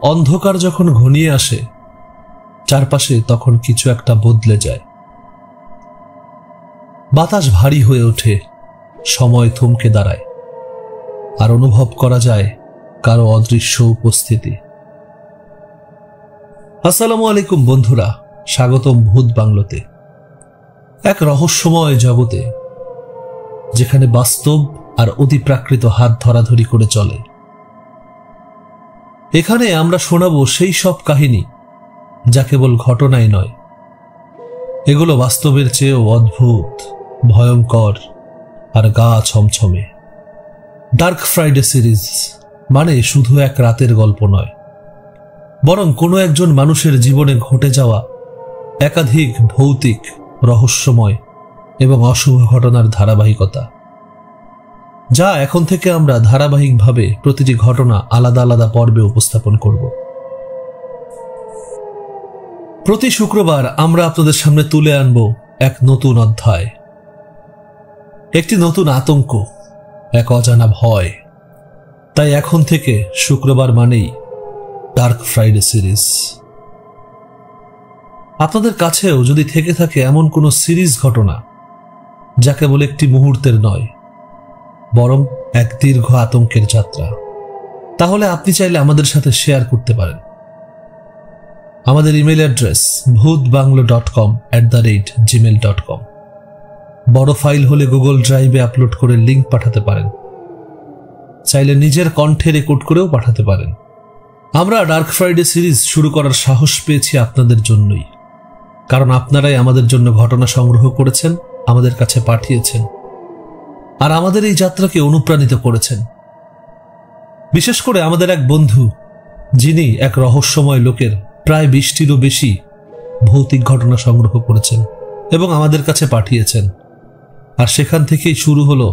অন্ধকার যখন ঘনিয়ে আসে চারপাশে, তখন কিছু একটা বদলে যায়। বাতাস ভারী হয়ে ওঠে, সময় থমকে দাঁড়ায়, আর অনুভব করা যায় কারো অদৃশ্য উপস্থিতি। আসসালামু আলাইকুম বন্ধুরা, স্বাগতম ভূত বাংলোতে, এক রহস্যময় জগতে যেখানে বাস্তব আর অতিপ্রাকৃত হাত ধরাধরি করে চলে। এখানে আমরা শোনাবো সেই সব কাহিনী যা কেবল ঘটনাই নয়, এগুলো বাস্তবের চেয়েও অদ্ভুত, ভয়ঙ্কর আর গা ছমছমে। ডার্ক ফ্রাইডে সিরিজ মানে শুধু এক রাতের গল্প নয়, বরং কোনো একজন মানুষের জীবনে ঘটে যাওয়া একাধিক ভৌতিক, রহস্যময় এবং অশুভ ঘটনার ধারাবাহিকতা, যা এখন থেকে আমরা ধারাবাহিকভাবে প্রতিটি ঘটনা আলাদা আলাদা পর্বে উপস্থাপন করব। প্রতি শুক্রবার আমরা আপনাদের সামনে তুলে আনব এক নতুন অধ্যায়, একটি নতুন আতঙ্ক, এক অজানা ভয়। তাই এখন থেকে শুক্রবার মানেই ডার্ক ফ্রাইডে সিরিজ। আপনাদের কাছেও যদি থেকে থাকে এমন কোনো সিরিজ ঘটনা যা কেবল একটি মুহূর্তের নয়, বরং এক দীর্ঘ আতঙ্কের যাত্রা, তাহলে আপনি চাইলে আমাদের সাথে শেয়ার করতে পারেন। আমাদের ইমেল অ্যাড্রেস bhutbanglo.com@gmail.com। বড় ফাইল হলে গুগল ড্রাইভে আপলোড করে লিংক পাঠাতে পারেন, চাইলে নিজের কণ্ঠে রেকর্ড করেও পাঠাতে পারেন। আমরা ডার্ক ফ্রাইডে সিরিজ শুরু করার সাহস পেয়েছি আপনাদের জন্যই, কারণ আপনারাই আমাদের জন্য ঘটনা সংগ্রহ করেছেন, আমাদের কাছে পাঠিয়েছেন, আর আমাদের এই যাত্রাকে অনুপ্রাণিত করেছেন। বিশেষ করে আমাদের এক বন্ধু, যিনি এক রহস্যময় লোকের প্রায় 20টিরও বেশি ভৌতিক ঘটনা সংগ্রহ করেছেন এবং আমাদের কাছে পাঠিয়েছেন। আর সেখান থেকেই শুরু হলো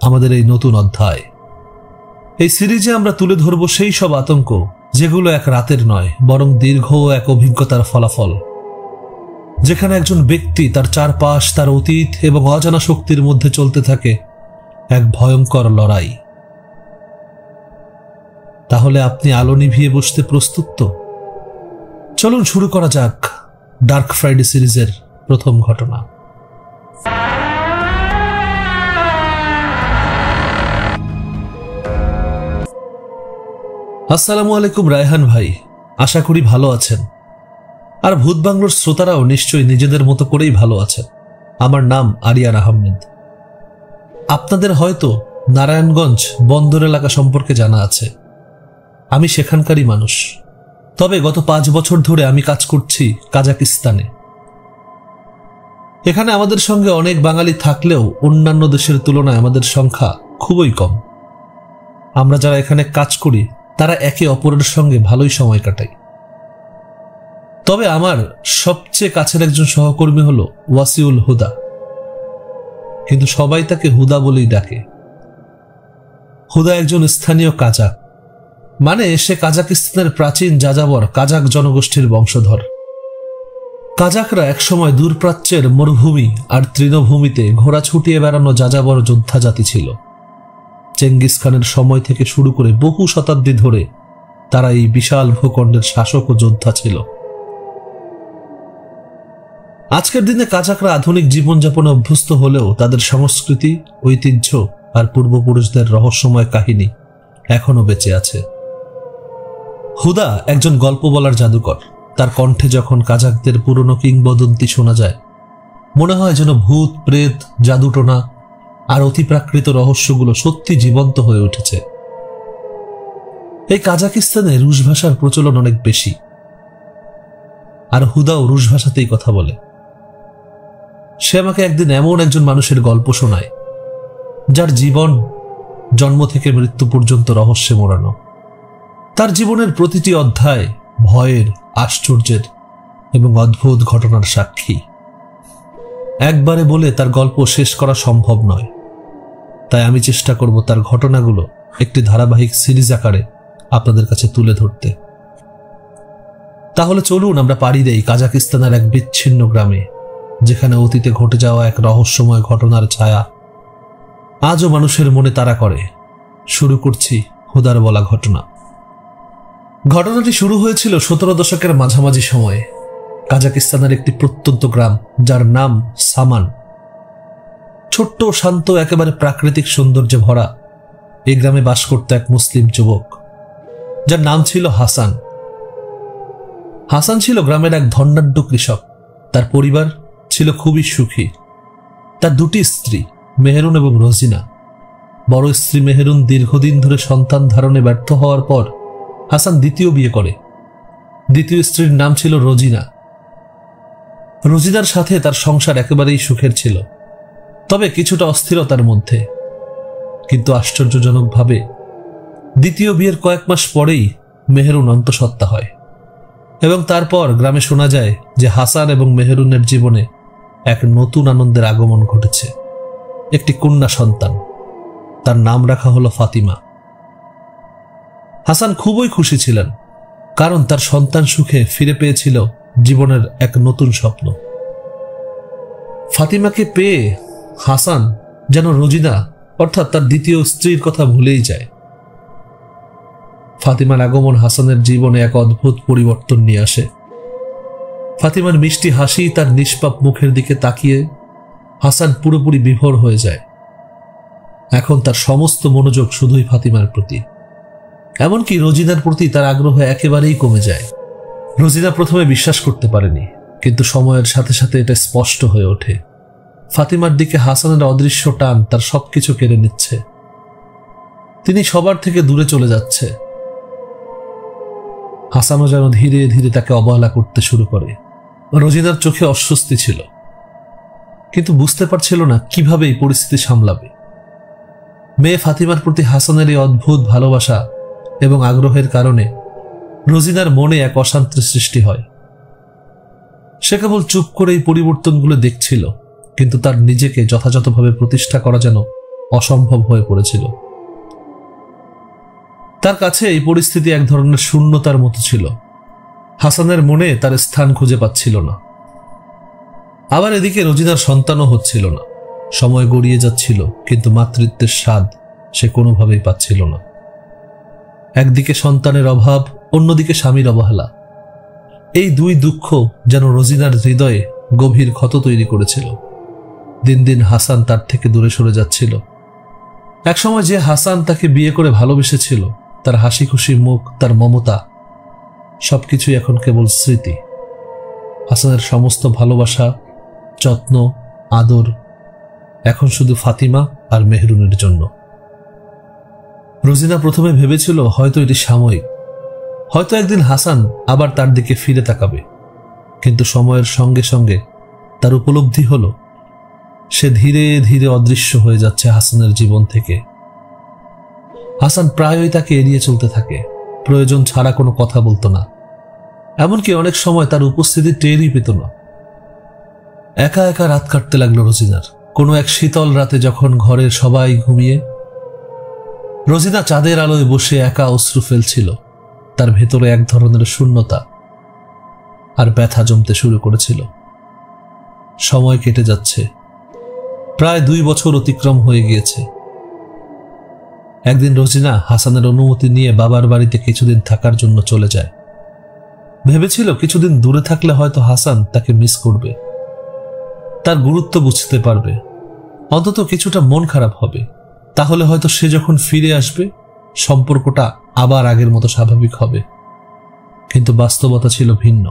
আমাদের এই নতুন অধ্যায়। এই সিরিজে আমরা তুলে ধরব সেই সব আতঙ্ক যেগুলো এক রাতের নয়, বরং দীর্ঘ এক অভিজ্ঞতার ফলাফল, যেখানে একজন ব্যক্তি তার চারপাশ, তার অতীত এবং অজানা শক্তির মধ্যে চলতে থাকে এক ভয়ঙ্কর লড়াই। তাহলে আপনি আলো নিভিয়ে বসতে প্রস্তুত তো? চলুন শুরু করা যাক ডার্ক ফ্রাইডে সিরিজের প্রথম ঘটনা। আসসালামু আলাইকুম রায়হান ভাই, আশা করি ভালো আছেন, আর ভূত বাংলোর শ্রোতারাও নিশ্চয়ই নিজেদের মতো করেই ভালো আছেন। আমার নাম আরিয়ান আহমেদ। আপনাদের হয়তো নারায়ণগঞ্জ বন্দর এলাকা সম্পর্কে জানা আছে। আমি সেখানকারই মানুষ, তবে গত 5 বছর ধরে আমি কাজ করছি কাজাকিস্তানে। এখানে আমাদের সঙ্গে অনেক বাঙালি থাকলেও অন্যান্য দেশের তুলনায় আমাদের সংখ্যা খুবই কম। আমরা যারা এখানে কাজ করি তারা একে অপরের সঙ্গে ভালোই সময় কাটাই। তবে আমার সবচেয়ে কাছের একজন সহকর্মী হলো ওয়াসিউল হুদা, কিন্তু সবাই তাকে হুদা বলেই ডাকে। হুদা একজন স্থানীয় কাজাক, মানে সে কাজাকিস্তানের প্রাচীন যাযাবর কাজাক জনগোষ্ঠীর বংশধর। কাজাকরা একসময় দূরপ্রাচ্যের মরুভূমি আর তৃণভূমিতে ঘোড়া ছুটিয়ে বেড়ানো যাযাবর যোদ্ধা জাতি ছিল। চেঙ্গিস খানের সময় থেকে শুরু করে বহু শতাব্দী ধরে তারা এই বিশাল ভূখণ্ডের শাসক ও যোদ্ধা ছিল। আজকের দিনে কাজাকরা আধুনিক জীবনযাপনে অভ্যস্ত হলেও তাদের সংস্কৃতি, ঐতিহ্য আর পূর্বপুরুষদের রহস্যময় কাহিনী এখনো বেঁচে আছে। হুদা একজন গল্প বলার জাদুকর। তার কণ্ঠে যখন কাজাকদের পুরনো কিংবদন্তি শোনা যায়, মনে হয় যেন ভূত, প্রেত, জাদুটোনা আর অতিপ্রাকৃত রহস্যগুলো সত্যি জীবন্ত হয়ে উঠেছে। এই কাজাকিস্তানে রুশ ভাষার প্রচলন অনেক বেশি, আর হুদাও রুশ ভাষাতেই কথা বলে। সে আমাকে একদিন এমন একজন মানুষের গল্প শোনায় যার জীবন জন্ম থেকে মৃত্যু পর্যন্ত রহস্যে মোড়ানো। তার জীবনের প্রতিটি অধ্যায় ভয়ের, আশ্চর্যের এবং অদ্ভুত ঘটনার সাক্ষী। একবারে বলে তার গল্প শেষ করা সম্ভব নয়, তাই আমি চেষ্টা করব তার ঘটনাগুলো একটি ধারাবাহিক সিরিজ আকারে আপনাদের কাছে তুলে ধরতে। তাহলে চলুন আমরা পাড়ি দেই কাজাকিস্তানের এক বিচ্ছিন্ন গ্রামে, যেখানে অতীতে ঘটে যাওয়া এক রহস্যময় ঘটনার ছায়া আজও মানুষের মনে তাড়া করে। শুরু করছি হুদার বলা ঘটনা। ঘটনাটি শুরু হয়েছিল 17 দশকের মাঝামাঝি সময়ে কাজাকিস্তানের একটি প্রত্যন্ত গ্রাম, যার নাম সামান। ছোট্ট, শান্ত, একেবারে প্রাকৃতিক সৌন্দর্যে ভরা এই গ্রামে বাস করত এক মুসলিম যুবক, যার নাম ছিল হাসান। হাসান ছিল গ্রামের এক ধনাঢ্য কৃষক। তার পরিবার ছিল খুবই সুখী। তার দুটি স্ত্রী, মেহেরুন এবং রোজিনা। বড় স্ত্রী মেহেরুন দীর্ঘদিন ধরে সন্তান ধারণে ব্যর্থ হওয়ার পর হাসান দ্বিতীয় বিয়ে করে। দ্বিতীয় স্ত্রীর নাম ছিল রোজিনা। রোজিনার সাথে তার সংসার একেবারেই সুখের ছিল, তবে কিছুটা অস্থিরতার মধ্যে। কিন্তু আশ্চর্যজনকভাবে দ্বিতীয় বিয়ের কয়েক মাস পরেই মেহেরুন অন্তঃসত্ত্বা হয় এবং তারপর গ্রামে শোনা যায় যে হাসান এবং মেহেরুনের জীবনে এক নতুন আনন্দের আগমন ঘটেছে। একটি কন্যা সন্তান। তার নাম রাখা হলো ফাতিমা। হাসান খুবই খুশি ছিলেন, কারণ তার সন্তান সুখে ফিরে পেয়েছিল জীবনের এক নতুন স্বপ্ন। ফাতিমাকে পেয়ে হাসান যেন রোজিনা অর্থাৎ তার দ্বিতীয় স্ত্রীর কথা ভুলেই যায়। ফাতিমার আগমন হাসানের জীবনে এক অদ্ভুত পরিবর্তন নিয়ে আসে। ফাতিমার মিষ্টি হাসি, তার নিষ্পাপ মুখের দিকে তাকিয়ে হাসান পুরোপুরি বিভোর হয়ে যায়। এখন তার সমস্ত মনোযোগ শুধুই ফাতিমার প্রতি। এমনকি রোজিনার প্রতি তার আগ্রহ একেবারেই কমে যায়। রোজিনা প্রথমে বিশ্বাস করতে পারেনি, কিন্তু সময়ের সাথে সাথে এটা স্পষ্ট হয়ে ওঠে। ফাতিমার দিকে হাসানের অদৃশ্য টান তার সবকিছু কেড়ে নিচ্ছে। তিনি সবার থেকে দূরে চলে যাচ্ছে। হাসানও যেন ধীরে ধীরে তাকে অবহেলা করতে শুরু করে। রোজিনার চোখে অস্বস্তি ছিল, কিন্তু বুঝতে পারছিল না কিভাবে এই পরিস্থিতি সামলাবে। মেয়ে ফাতিমার প্রতি হাসানের এই অদ্ভুত ভালোবাসা এবং আগ্রহের কারণে রোজিনার মনে এক অশান্তির সৃষ্টি হয়। সে কেবল চুপ করে এই পরিবর্তনগুলো দেখছিল, কিন্তু তার নিজেকে যথাযথভাবে প্রতিষ্ঠা করা যেন অসম্ভব হয়ে পড়েছিল। তার কাছে এই পরিস্থিতি এক ধরনের শূন্যতার মতো ছিল। হাসানের মনে তার স্থান খুঁজে পাচ্ছিল না। আবার এদিকে রোজিনার সন্তানও হচ্ছিল না। সময় গড়িয়ে যাচ্ছিল, কিন্তু মাতৃত্বের স্বাদ সে কোনোভাবেই পাচ্ছিল না। একদিকে সন্তানের অভাব, অন্যদিকে স্বামীর অবহেলা। এই দুই দুঃখ যেন রোজিনার হৃদয়ে গভীর ক্ষত তৈরি করেছিল। দিন দিন হাসান তার থেকে দূরে সরে যাচ্ছিল। একসময় যে হাসান তাকে বিয়ে করে ভালোবেসেছিল, তার হাসি খুশি মুখ, তার মমতা, সবকিছুই এখন কেবল স্মৃতি। হাসানের সমস্ত ভালোবাসা, যত্ন, আদর এখন শুধু ফাতিমা আর মেহেরুনের জন্য। রোজিনা প্রথমে ভেবেছিল হয়তো এটি সাময়িক, হয়তো একদিন হাসান আবার তার দিকে ফিরে তাকাবে। কিন্তু সময়ের সঙ্গে সঙ্গে তার উপলব্ধি হলো সে ধীরে ধীরে অদৃশ্য হয়ে যাচ্ছে হাসানের জীবন থেকে। হাসান প্রায়ই তাকে এড়িয়ে চলতে থাকে, প্রয়োজন ছাড়া কোনো কথা বলতো না। এমনকি অনেক সময় তার উপস্থিতি টেরই পেত না। একা একা রাত কাটতে লাগলো রোজিনার। কোনো এক শীতল রাতে যখন ঘরের সবাই ঘুমিয়ে, রোজিনা চাঁদের আলোয় বসে একা অশ্রু ফেলছিল। তার ভেতরে এক ধরনের শূন্যতা আর ব্যথা জমতে শুরু করেছিল। সময় কেটে যাচ্ছে। প্রায় 2 বছর অতিক্রম হয়ে গিয়েছে। একদিন রোজিনা হাসানের অনুমতি নিয়ে বাবার বাড়িতে কিছুদিন থাকার জন্য চলে যায়। ভেবেছিল কিছুদিন দূরে থাকলে হয়তো হাসান তাকে মিস করবে, তার গুরুত্ব বুঝতে পারবে, অন্তত কিছুটা মন খারাপ হবে। তাহলে হয়তো সে যখন ফিরে আসবে সম্পর্কটা আবার আগের মতো স্বাভাবিক হবে। কিন্তু বাস্তবতা ছিল ভিন্ন।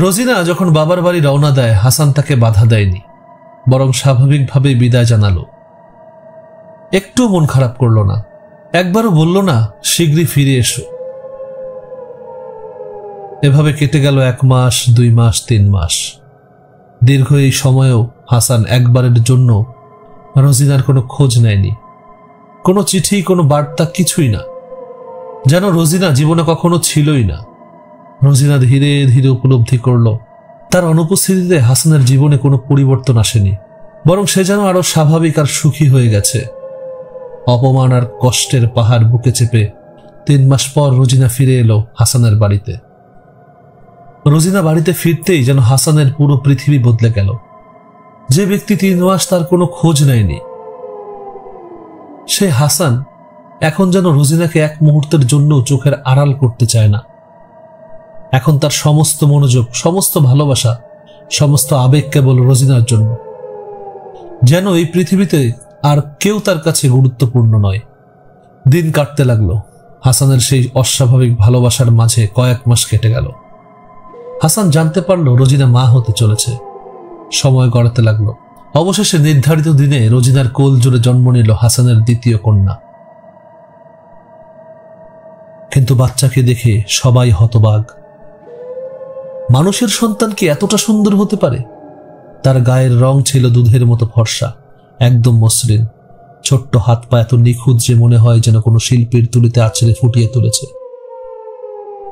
রোজিনা যখন বাবার বাড়ি রওনা দেয়, হাসান তাকে বাধা দেয়নি, বরং স্বাভাবিকভাবে বিদায় জানালো। একটু মন খারাপ করলো না, একবারও বলল না শীঘ্রই ফিরে এসো। এভাবে কেটে গেল 1 মাস, 2 মাস, 3 মাস। দীর্ঘ এই সময়েও হাসান একবারের জন্য রোজিনার কোনো খোঁজ নেয়নি। কোনো চিঠি, কোনো বার্তা, কিছুই না। যেন রোজিনা জীবনে কখনো ছিলই না। রোজিনা ধীরে ধীরে উপলব্ধি করল তার অনুপস্থিতিতে হাসানের জীবনে কোনো পরিবর্তন আসেনি, বরং সে যেন আরো স্বাভাবিক আর সুখী হয়ে গেছে। অপমান আর কষ্টের পাহাড় বুকে চেপে 3 মাস পর রোজিনা ফিরে এলো হাসানের বাড়িতে। রোজিনা বাড়িতে ফিরতেই যেন হাসানের পুরো পৃথিবী বদলে গেল। যে ব্যক্তি 3 মাস তার কোনো খোঁজ নেয়নি, সে হাসান এখন যেন রোজিনাকে এক মুহূর্তের জন্য চোখের আড়াল করতে চায় না। এখন তার সমস্ত মনোযোগ, সমস্ত ভালোবাসা, সমস্ত আবেগ কেবল রোজিনার জন্য। যেন এই পৃথিবীতে আর কেউ তার কাছে গুরুত্বপূর্ণ নয়। দিন কাটতে লাগলো। হাসানের সেই অস্বাভাবিক ভালোবাসার মাঝে কয়েক মাস কেটে গেল। হাসান জানতে পারল রোজিনা মা হতে চলেছে। সময় গড়াতে লাগলো। অবশেষে নির্ধারিত দিনে রোজিনার কোল জুড়ে জন্ম নিল হাসানের দ্বিতীয় কন্যা। কিন্তু বাচ্চাকে দেখে সবাই হতবাক। মানুষের সন্তান কি এতটা সুন্দর হতে পারে? তার গায়ের রং ছিল দুধের মতো ফর্সা, একদম মসৃণ। ছোট্ট হাত পা এত নিখুঁত যে মনে হয় যেন কোনো শিল্পীর তুলিতে আছড়ে ফুটিয়ে তুলেছে।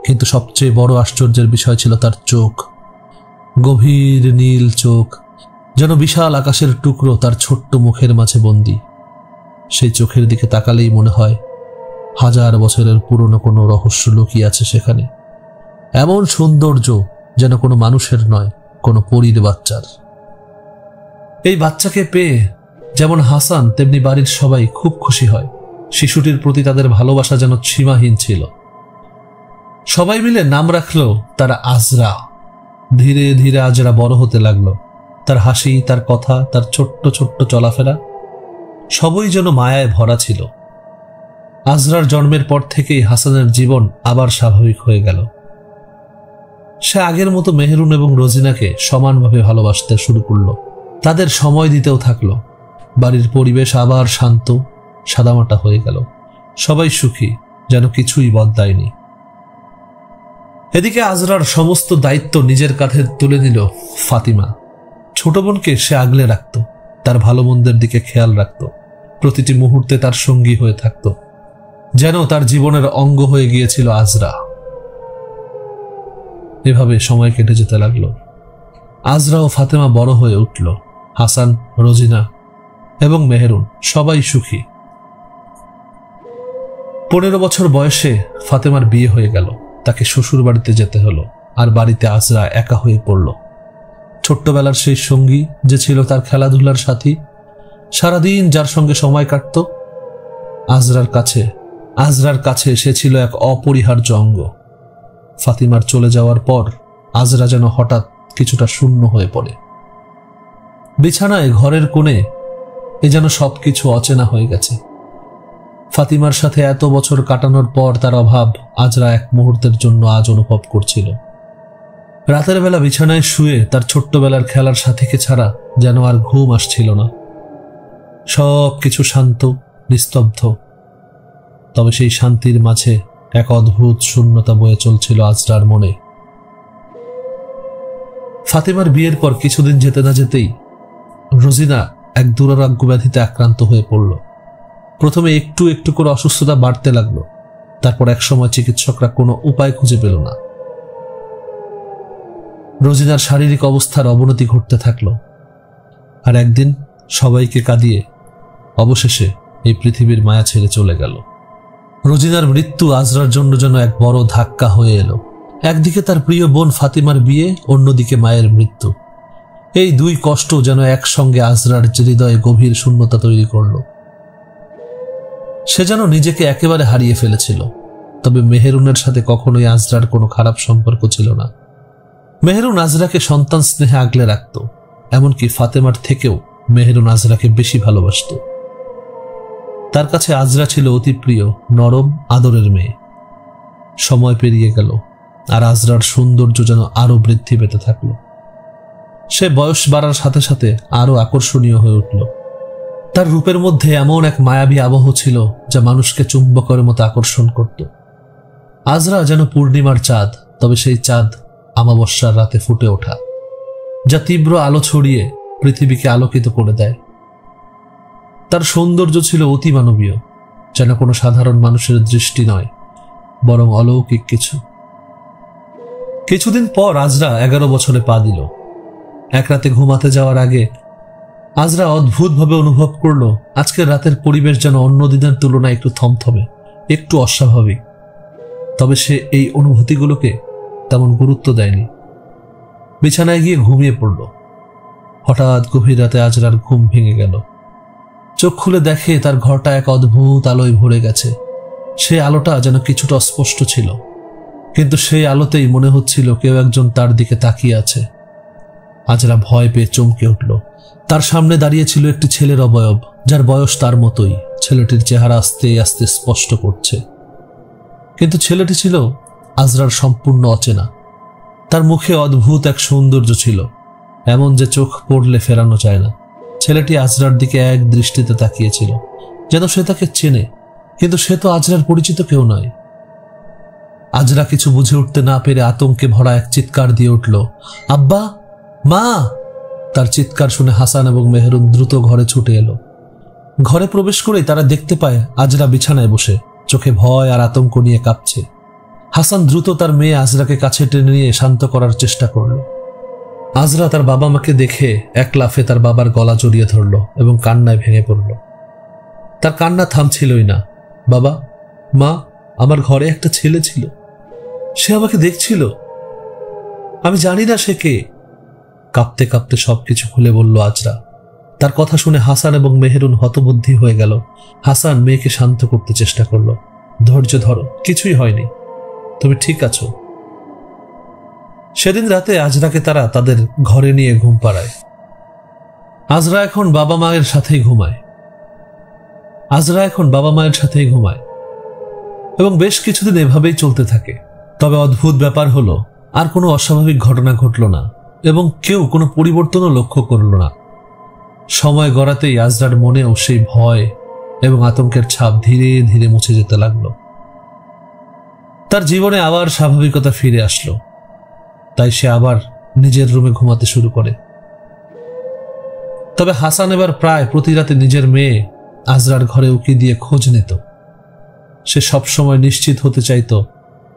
কিন্তু সবচেয়ে বড় আশ্চর্যের বিষয় ছিল তার চোখ। গভীর নীল চোখ, যেন বিশাল আকাশের টুকরো তার ছোট্ট মুখের মাঝে বন্দী। সেই চোখের দিকে তাকালেই মনে হয় হাজার বছরের পুরনো কোনো রহস্য লুকিয়ে আছে সেখানে। এমন সৌন্দর্য যেন কোনো মানুষের নয়, কোনো পরীর বাচ্চার। এই বাচ্চাকে পেয়ে যেমন হাসান তেমনি বাড়ির সবাই খুব খুশি হয়। শিশুটির প্রতি তাদের ভালোবাসা যেন সীমাহীন ছিল। সবাই মিলে নাম রাখল তার আজরা। ধীরে ধীরে আজরা বড় হতে লাগলো। তার হাসি, তার কথা, তার ছোট্ট ছোট্ট চলাফেরা সবই যেন মায়ায় ভরা ছিল। আজরার জন্মের পর থেকেই হাসানের জীবন আবার স্বাভাবিক হয়ে গেল। সে আগের মতো মেহেরুন এবং রোজিনাকে সমানভাবে ভালোবাসতে শুরু করলো। তাদের সময় দিতেও থাকলো। বাড়ির পরিবেশ আবার শান্ত, সাদামাটা হয়ে গেল। সবাই সুখী, যেন কিছুই বদলায়নি। এদিকে আজরার সমস্ত দায়িত্ব নিজের কাঁধে তুলে নিল ফাতিমা। ছোট বোনকে সে আগলে রাখত, তার ভালো মন্দের দিকে খেয়াল রাখত, প্রতিটি মুহূর্তে তার সঙ্গী হয়ে থাকত, যেন তার জীবনের অঙ্গ হয়ে গিয়েছিল আজরা। এভাবে সময় কেটে যেতে লাগলো। আজরা ও ফাতেমা বড় হয়ে উঠল। হাসান, রোজিনা এবং মেহেরুন সবাই সুখী। 15 বছর বয়সে ফাতেমার বিয়ে হয়ে গেল। তাকে শ্বশুর বাড়িতে যেতে হলো, আর বাড়িতে আজরা একা হয়ে পড়ল। ছোট্টবেলার সেই সঙ্গী যে ছিল তার খেলাধুলার সাথী, সারাদিন যার সঙ্গে সময় কাটত, আজরার কাছে সে ছিল এক অপরিহার্য অঙ্গ। ফাতিমার চলে যাওয়ার পর আজরা যেন হঠাৎ কিছুটা শূন্য হয়ে পড়ে। বিছানায় ঘরের কোণে এ যেন সবকিছু অচেনা হয়ে গেছে। ফাতিমার সাথে এত বছর কাটানোর পর তার অভাব আজরা এক মুহূর্তের জন্য আজ অনুভব করছিল। রাতের বেলা বিছানায় শুয়ে তার ছোট্টবেলার খেলার সাথীকে ছাড়া যেন আর ঘুম আসছিল না। সব কিছু শান্ত, নিস্তব্ধ। তবে সেই শান্তির মাঝে এক অদ্ভুত শূন্যতা বয়ে চলছিল আজরার মনে। ফাতিমার বিয়ের পর কিছুদিন যেতে না যেতেই রোজিনা এক দুরারোগ্য ব্যাধিতে আক্রান্ত হয়ে পড়ল। প্রথমে একটু একটু করে অসুস্থতা বাড়তে লাগলো। তারপর একসময় চিকিৎসকরা কোনো উপায় খুঁজে পেল না। রোজিনার শারীরিক অবস্থার অবনতি ঘটতে থাকলো। আর একদিন সবাইকে কাঁদিয়ে অবশেষে এই পৃথিবীর মায়া ছেড়ে চলে গেল। রোজিনার মৃত্যু আজরার জন্য যেন এক বড় ধাক্কা হয়ে এলো। একদিকে তার প্রিয় বোন ফাতিমার বিয়ে, অন্যদিকে মায়ের মৃত্যু। এই দুই কষ্ট যেন একসঙ্গে আজরার হৃদয়ে গভীর শূন্যতা তৈরি করল। সে যেন নিজেকে একেবারে হারিয়ে ফেলেছিল। তবে মেহেরুনের সাথে কখনোই আজরার কোনো খারাপ সম্পর্ক ছিল না। মেহেরুন আজরাকে সন্তান স্নেহে আগলে রাখত। এমনকি ফাতেমার থেকেও মেহেরুন আজরাকে বেশি ভালোবাসত। তার কাছে আজরা ছিল অতি প্রিয়, নরম, আদরের মেয়ে। সময় পেরিয়ে গেল, আর আজরার সৌন্দর্য যেন আরো বৃদ্ধি পেতে থাকলো। সে বয়স বাড়ার সাথে সাথে আরো আকর্ষণীয় হয়ে উঠল। তার রূপের মধ্যে এমন এক মায়াবী আবহ ছিল যা মানুষকে চুম্বকের মতো আকর্ষণ করত। আজরা যেন পূর্ণিমার চাঁদ, তবে সেই চাঁদ আমাবস্যার রাতে ফুটে ওঠা, যা তীব্র আলো ছড়িয়ে পৃথিবীকে আলোকিত করে দেয়। তার সৌন্দর্য ছিল অতি মানবীয়, যেন কোনো সাধারণ মানুষের দৃষ্টি নয়, বরং অলৌকিক কিছু। কিছুদিন পর আজরা 11 বছরে পা দিল। এক রাতে ঘুমাতে যাওয়ার আগে আজরা অদ্ভুতভাবে অনুভব করল আজকের রাতের পরিবেশ যেন অন্য দিনের তুলনায় একটু থমথমে, একটু অস্বাভাবিক। তবে সে এই অনুভূতিগুলোকে তেমন গুরুত্ব দেয়নি। বিছানায় গিয়ে ঘুমিয়ে পড়ল। হঠাৎ গভীর রাতে আজরার ঘুম ভেঙে গেল। চোখ খুলে দেখে তার ঘরটা এক অদ্ভুত আলোয় ভরে গেছে। সেই আলোটা যেন কিছুটা অস্পষ্ট ছিল, কিন্তু সেই আলোতেই মনে হচ্ছিল কেউ একজন তার দিকে তাকিয়ে আছে। আজরা ভয় পেয়ে চমকে উঠল। তার সামনে দাঁড়িয়ে ছিল একটি ছেলের অবয়ব, যার বয়স তার মতোই। ছেলেটির চেহারা আস্তে আস্তে স্পষ্ট করছে, কিন্তু ছেলেটি ছিল আজরার সম্পূর্ণ অচেনা। তার মুখে অদ্ভুত এক সৌন্দর্য ছিল, এমন যে চোখ পড়লে ফেরানো যায় না। ছেলেটি আজরার দিকে এক দৃষ্টিতে তাকিয়েছিল, যেন সে তাকে চেনে, কিন্তু সে তো আজরার পরিচিত কেউ নয়। আজরা কিছু বুঝে উঠতে না পেরে আতঙ্কে ভরা এক চিৎকার দিয়ে উঠল, আব্বা, মা! তার চিৎকার শুনে হাসান এবং মেহেরুন দ্রুত ঘরে ছুটে এলো। ঘরে প্রবেশ করেই তারা দেখতে পায় আজরা বিছানায় বসে, চোখে ভয় আর আতঙ্ক নিয়ে কাঁপছে। হাসান দ্রুত তার মেয়ে আজরাকে কাছে টেনে নিয়ে শান্ত করার চেষ্টা করল। আজরা তার বাবা মাকে দেখে এক লাফে তার বাবার গলা জড়িয়ে ধরল এবং কান্নায় ভেঙে পড়ল। তার কান্না থামছিলই না। বাবা, মা, আমার ঘরে একটা ছেলে ছিল, সে আমাকে দেখছিল, আমি জানি না সে কে। কাঁপতে কাঁপতে সবকিছু খুলে বলল আজরা। তার কথা শুনে হাসান এবং মেহেরুন হতবুদ্ধি হয়ে গেল। হাসান মেয়েকে শান্ত করতে চেষ্টা করল। ধৈর্য ধরো, কিছুই হয়নি, তুমি ঠিক আছো। সেদিন রাতে আজরাকে তারা তাদের ঘরে নিয়ে ঘুম পাড়ায়। আজরা এখন বাবা মায়ের সাথেই ঘুমায় এবং বেশ কিছুদিন এভাবেই চলতে থাকে। তবে অদ্ভুত ব্যাপার হলো, আর কোনো অস্বাভাবিক ঘটনা ঘটল না এবং কেউ কোনো পরিবর্তনও লক্ষ্য করল না। সময় গড়াতেই আজরার মনেও সেই ভয় এবং আতঙ্কের ছাপ ধীরে ধীরে মুছে যেতে লাগলো। তার জীবনে আবার স্বাভাবিকতা ফিরে আসলো, তাই সে আবার নিজের রুমে ঘুমাতে শুরু করে। তবে হাসান এবার প্রায় প্রতি রাতে নিজের মেয়ে আজরার ঘরে উকি দিয়ে খোঁজ নিত। সে সবসময় নিশ্চিত হতে চাইত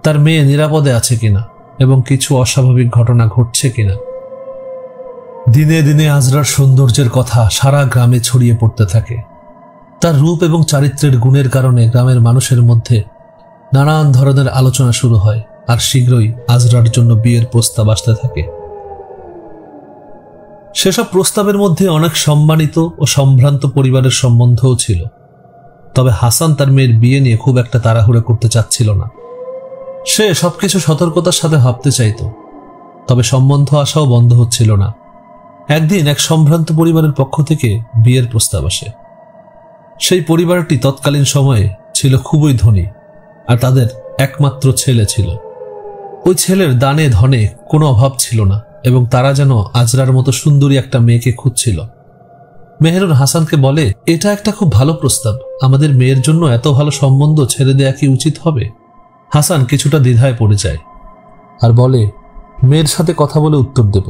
তার মেয়ে নিরাপদে আছে কিনা এবং কিছু অস্বাভাবিক ঘটনা ঘটছে কিনা। দিনে দিনে আজরার সৌন্দর্যের কথা সারা গ্রামে ছড়িয়ে পড়তে থাকে। তার রূপ এবং চারিত্র্যের গুণের কারণে গ্রামের মানুষের মধ্যে নানান ধরনের আলোচনা শুরু হয়, আর শীঘ্রই আজরার জন্য বিয়ের প্রস্তাব আসতে থাকে। সেসব প্রস্তাবের মধ্যে অনেক সম্মানিত ও সম্ভ্রান্ত পরিবারের সম্বন্ধও ছিল। তবে হাসান তার মেয়ের বিয়ে নিয়ে খুব একটা তাড়াহুড়ো করতে চাচ্ছিল না। সে সবকিছু সতর্কতার সাথে ভাবতে চাইত, তবে সম্বন্ধ আসাও বন্ধ হচ্ছিল না। একদিন এক সম্ভ্রান্ত পরিবারের পক্ষ থেকে বিয়ের প্রস্তাব আসে। সেই পরিবারটি তৎকালীন সময়ে ছিল খুবই ধনী, আর তাদের একমাত্র ছেলে ছিল। ওই ছেলের দানে ধনে কোনো অভাব ছিল না এবং তারা যেন আজরার মতো সুন্দরী একটা মেয়েকে খুঁজছিল। মেহেরুন হাসানকে বলে, এটা একটা খুব ভালো প্রস্তাব, আমাদের মেয়ের জন্য এত ভালো সম্বন্ধ ছেড়ে দেয়া কি উচিত হবে? হাসান কিছুটা দ্বিধায় পড়ে যায় আর বলে, মেয়ের সাথে কথা বলে উত্তর দেব।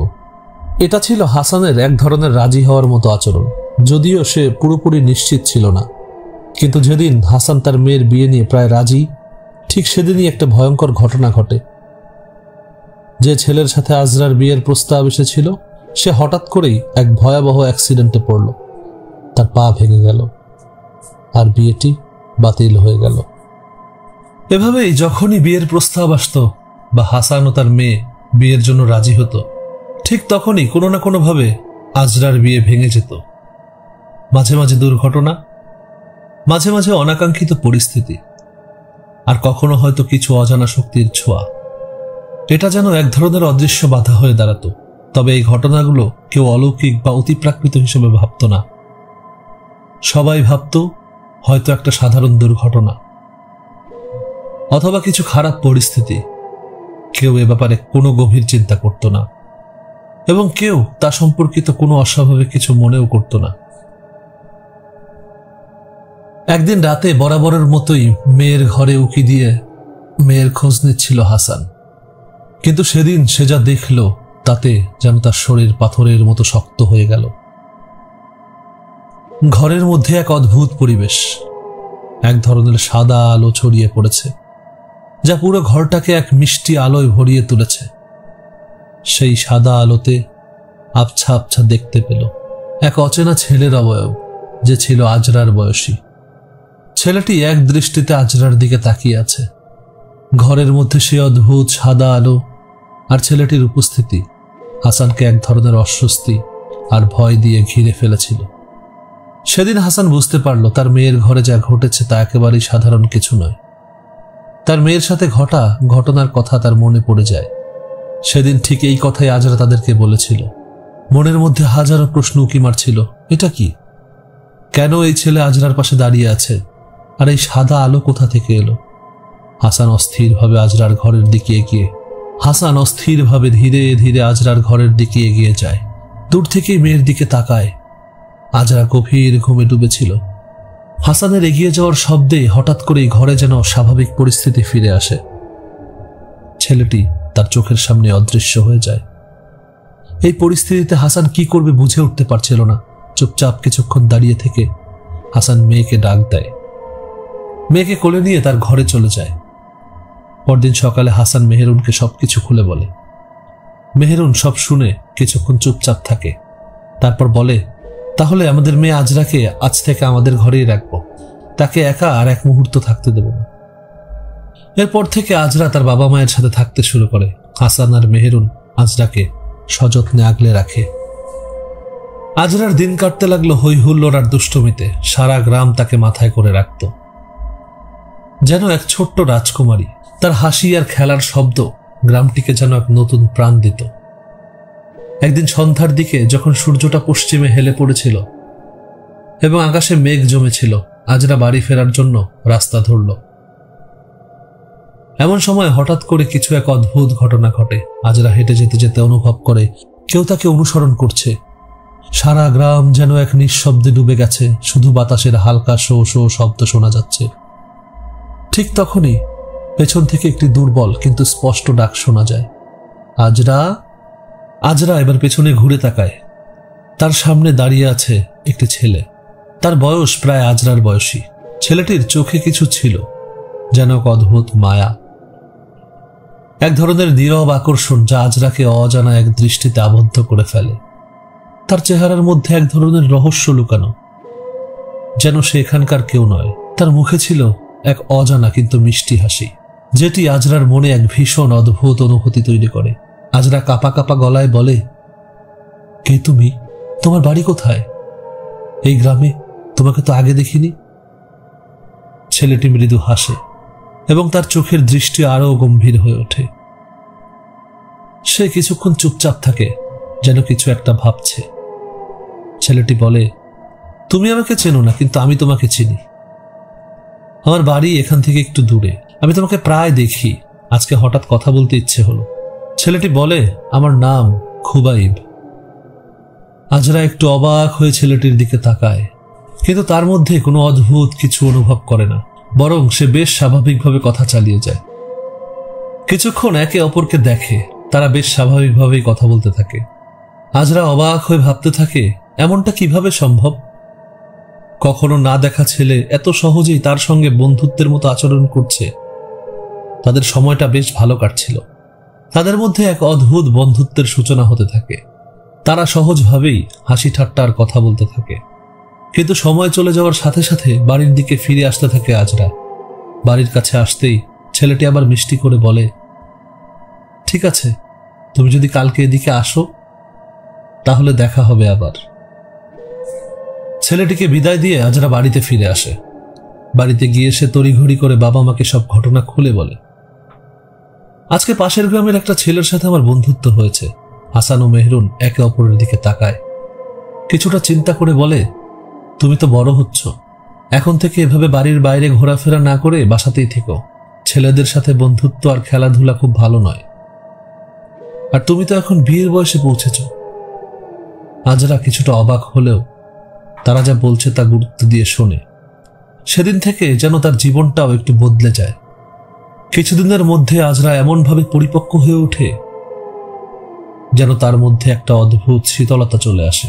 এটা ছিল হাসানের এক ধরনের রাজি হওয়ার মতো আচরণ, যদিও সে পুরোপুরি নিশ্চিত ছিল না। কিন্তু যেদিন হাসান তার মেয়ের বিয়ে নিয়ে প্রায় রাজি, ঠিক সেদিনই একটা ভয়ঙ্কর ঘটনা ঘটে। যে ছেলের সাথে আজরার বিয়ের প্রস্তাব এসেছিল, সে হঠাৎ করেই এক ভয়াবহ অ্যাক্সিডেন্টে পড়ল। তার পা ভেঙে গেল আর বিয়েটি বাতিল হয়ে গেল। এভাবেই যখনই বিয়ের প্রস্তাব আসত বা হাসান ও তার মেয়ে বিয়ের জন্য রাজি হতো, ঠিক তখনই কোনো না কোনোভাবে আজরার বিয়ে ভেঙে যেত। মাঝে মাঝে দুর্ঘটনা, মাঝে মাঝে অনাকাঙ্ক্ষিত পরিস্থিতি, আর কখনো হয়তো কিছু অজানা শক্তির ছোঁয়া। এটা যেন এক ধরনের অদৃশ্য বাধা হয়ে দাঁড়াতো। তবে এই ঘটনাগুলো কেউ অলৌকিক বা অতিপ্রাকৃত হিসেবে ভাবত না। সবাই ভাবত হয়তো একটা সাধারণ দুর্ঘটনা অথবা কিছু খারাপ পরিস্থিতি। কেউ এ ব্যাপারে কোনো গভীর চিন্তা করত না এবং কেউ তা সম্পর্কিত কোনো অস্বাভাবিক কিছু মনেও করত না। একদিন রাতে বরাবরের মতোই মেয়ের ঘরে উকি দিয়ে মেয়ের খোঁজ নিচ্ছিল হাসান, কিন্তু সেদিন সে যা দেখল তাতে যেন তার শরীর পাথরের মতো শক্ত হয়ে গেল। ঘরের মধ্যে এক অদ্ভুত পরিবেশ, এক ধরনের সাদা আলো ছড়িয়ে পড়েছে যা পুরো ঘরটাকে এক মিষ্টি আলোয় ভরিয়ে তুলেছে। সেই সাদা আলোতে আবছা আবছা দেখতে পেল এক অচেনা ছেলের অবয়ব, যে ছিল আজরার বয়সী। ছেলেটি এক দৃষ্টিতে আজরার দিকে তাকিয়ে আছে। ঘরের মধ্যে সে অদ্ভুত সাদা আলো আর ছেলেটির উপস্থিতি হাসানকে এক ধরনের অস্বস্তি আর ভয় দিয়ে ঘিরে ফেলেছিল। সেদিন হাসান বুঝতে পারল তার মেয়ের ঘরে যা ঘটেছে তা একেবারেই সাধারণ কিছু নয়। তার মেয়ের সাথে ঘটা ঘটনার কথা তার মনে পড়ে যায়। সেদিন ঠিক এই কথাই আজরা তাদেরকে বলেছিল। মনের মধ্যে হাজারো প্রশ্ন উকি মারছিল, এটা কি? কেন এই ছেলে আজরার পাশে দাঁড়িয়ে আছে? আর এই সাদা আলো কোথা থেকে এলো? হাসান অস্থিরভাবে ধীরে ধীরে আজরার ঘরের দিকে এগিয়ে যায়। দূর থেকেই মেয়ের দিকে তাকায়। আজরা গভীর ঘুমে ডুবেছিল। হাসানের এগিয়ে যাওয়ার শব্দে হঠাৎ করেই ঘরে যেন স্বাভাবিক পরিস্থিতি ফিরে আসে। ছেলেটি তার চোখের সামনে অদৃশ্য হয়ে যায়। এই পরিস্থিতিতে হাসান কি করবে বুঝে উঠতে পারছিল না। চুপচাপ কিছুক্ষণ দাঁড়িয়ে থেকে হাসান মেয়েকে ডাক দেয়। মেয়েকে কোলে নিয়ে তার ঘরে চলে যায়। পরদিন সকালে হাসান মেহেরুনকে সবকিছু খুলে বলে। মেহেরুন সব শুনে কিছুক্ষণ চুপচাপ থাকে। তারপর বলে, তাহলে আমাদের মেয়ে আজরাকে আজ থেকে আমাদের ঘরেই রাখবো, তাকে একা আর এক মুহূর্ত থাকতে দেব না। এরপর থেকে আজরা তার বাবা মায়ের সাথে থাকতে শুরু করে। হাসান আর মেহেরুন আজরাকে সযত্নে আগলে রাখে। আজরার দিন কাটতে লাগলো হই হুল্লোড় আর দুষ্টমিতে। সারা গ্রাম তাকে মাথায় করে রাখত, যেন এক ছোট্ট রাজকুমারী। তার হাসি আর খেলার শব্দ গ্রামটিকে যেন এক নতুন প্রাণ দিত। একদিন সন্ধ্যার দিকে যখন সূর্যটা পশ্চিমে হেলে পড়েছিল এবং আকাশে মেঘ জমেছিল, আজরা বাড়ি ফেরার জন্য রাস্তা ধরল। এমন সময় হঠাৎ করে কিছু এক অদ্ভুত ঘটনা ঘটে। আজরা হেঁটে যেতে যেতে অনুভব করে কেউ তাকে অনুসরণ করছে। সারা গ্রাম যেন এক নিঃশব্দে ডুবে গেছে, শুধু বাতাসের হালকা শো শো শব্দ শোনা যাচ্ছে। ঠিক তখনই পেছন থেকে একটি দুর্বল কিন্তু স্পষ্ট ডাক শোনা যায়, আজরা। আজরা এবার পেছনে ঘুরে তাকায়। তার সামনে দাঁড়িয়ে আছে একটি ছেলে। তার বয়স প্রায় আজরার বয়সী। ছেলেটির চোখে কিছু ছিল, যেন এক অদ্ভুত মায়া, এক ধরনের নীরব আকর্ষণ যা আজরাকে অজানা এক দৃষ্টিতে আবদ্ধ করে ফেলে। তার চেহারার মধ্যে এক ধরনের রহস্য লুকানো, যেন সে এখানকার কেউ নয়। তার মুখে ছিল এক অজানা কিন্তু মিষ্টি হাসি, যেটি আজরার মনে এক ভীষণ অদ্ভুত অনুভূতি তৈরি করে। আজরা কাঁপা কাঁপা গলায় বলে, কে তুমি? তোমার বাড়ি কোথায়? এই গ্রামে তোমাকে তো আগে দেখিনি। ছেলেটি মৃদু হাসে এবং তার চোখের দৃষ্টি আরো গম্ভীর হয়ে ওঠে। সে কিছুক্ষণ চুপচাপ থাকে, যেন কিছু একটা ভাবছে। ছেলেটি বলে, তুমি আমাকে চেনো না, কিন্তু আমি তোমাকে চিনি। আমার বাড়ি এখান থেকে একটু দূরে, আমি তোমাকে প্রায় দেখি। আজকে হঠাৎ কথা বলতে ইচ্ছে হলো। ছেলেটি বলে, আমার নাম খুবাইব। আজরা একটু অবাক হয়ে ছেলেটির দিকে তাকায়, কিন্তু তার মধ্যে কোনো অদ্ভুত কিছু অনুভব করে না, বরং সে বেশ স্বাভাবিকভাবে কথা চালিয়ে যায়। কিছুক্ষণ একে অপরকে দেখে, তারা বেশ স্বাভাবিকভাবেই কথা বলতে থাকে। আজরা অবাক হয়ে ভাবতে থাকে, এমনটা কিভাবে সম্ভব? কখনো না দেখা ছেলে এত সহজেই তার সঙ্গে বন্ধুত্বের মতো আচরণ করছে। তাদের সময়টা বেশ ভালো কাটছিল। তাদের মধ্যে এক অদ্ভুত বন্ধুত্বের সূচনা হতে থাকে। তারা সহজভাবেই হাসি ঠাট্টা আর কথা বলতে থাকে। কিন্তু সময় চলে যাওয়ার সাথে সাথে বাড়ির দিকে ফিরে আসতে থাকে আজরা। বাড়ির কাছে আসতেই ছেলেটি আবার মিষ্টি করে বলে, ঠিক আছে, তুমি যদি কালকে এদিকে আসো তাহলে দেখা হবে আবার। ছেলেটিকে বিদায় দিয়ে আজরা বাড়িতে ফিরে আসে। বাড়িতে গিয়ে সে তড়িঘড়ি করে বাবা মাকে সব ঘটনা খুলে বলে, আজকে পাশের গ্রামের একটা ছেলের সাথে আমার বন্ধুত্ব হয়েছে। হাসান ও মেহরুন একে অপরের দিকে তাকায়, কিছুটা চিন্তা করে বলে, তুমি তো বড় হচ্ছ, এখন থেকে এভাবে বাড়ির বাইরে ঘোরাফেরা না করে বাসাতেই থেকো। ছেলেদের সাথে বন্ধুত্ব আর খেলাধুলা খুব ভালো নয়, আর তুমি তো এখন বিয়ের বয়সে পৌঁছেছ। আজরা কিছুটা অবাক হলেও তারা যা বলছে তা গুরুত্ব দিয়ে শোনে। সেদিন থেকে যেন তার জীবনটাও একটু বদলে যায়। কিছুদিনের মধ্যে আজরা এমনভাবে পরিপক্ক হয়ে ওঠে যেন তার মধ্যে একটা অদ্ভুত শীতলতা চলে আসে।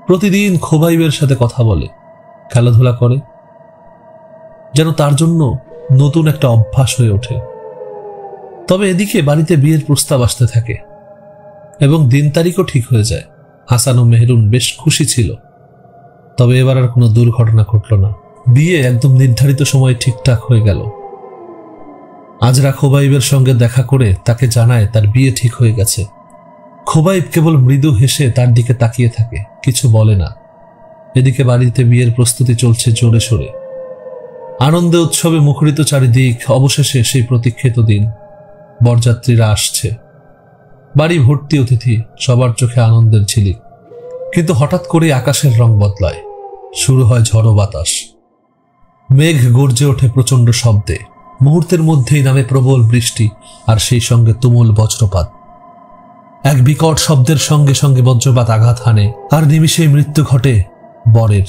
প্রতিদিন খোবাইবের সাথে কথা বলে, খেলাধুলা করে, যেন তার জন্য নতুন একটা অভ্যাস হয়ে ওঠে। তবে এদিকে বাড়িতে বিয়ের প্রস্তাব আসতে থাকে এবং দিন তারিখও ঠিক হয়ে যায়। হাসান ও মেহরুন বেশ খুশি ছিল। তবে এবার আর কোনো দুর্ঘটনা ঘটল না। বিয়ে একদম নির্ধারিত সময়ে ঠিকঠাক হয়ে গেল। আজরা খোবাইবের সঙ্গে দেখা করে তাকে জানায় তার বিয়ে ঠিক হয়ে গেছে। খোবাইব কেবল মৃদু হেসে তার দিকে তাকিয়ে থাকে, কিছু বলে না। এদিকে বাড়িতে বিয়ের প্রস্তুতি চলছে জোরে সোরে। আনন্দে উৎসবে মুখরিত চারিদিক। অবশেষে সেই প্রতীক্ষিত দিন। বরযাত্রীরা আসছে, বাড়ি ভর্তি অতিথি, সবার চোখে আনন্দের ঝিলিক। কিন্তু হঠাৎ করে আকাশের রং বদলায়, শুরু হয় ঝড়ো বাতাস। মেঘ গর্জে ওঠে প্রচণ্ড শব্দে। মুহূর্তের মধ্যেই নামে প্রবল বৃষ্টি, আর সেই সঙ্গে তুমুল বজ্রপাত। এক বিকট শব্দের সঙ্গে সঙ্গে বজ্রপাত আঘাত হানে, আর নিমিষেই মৃত্যু ঘটে বরের।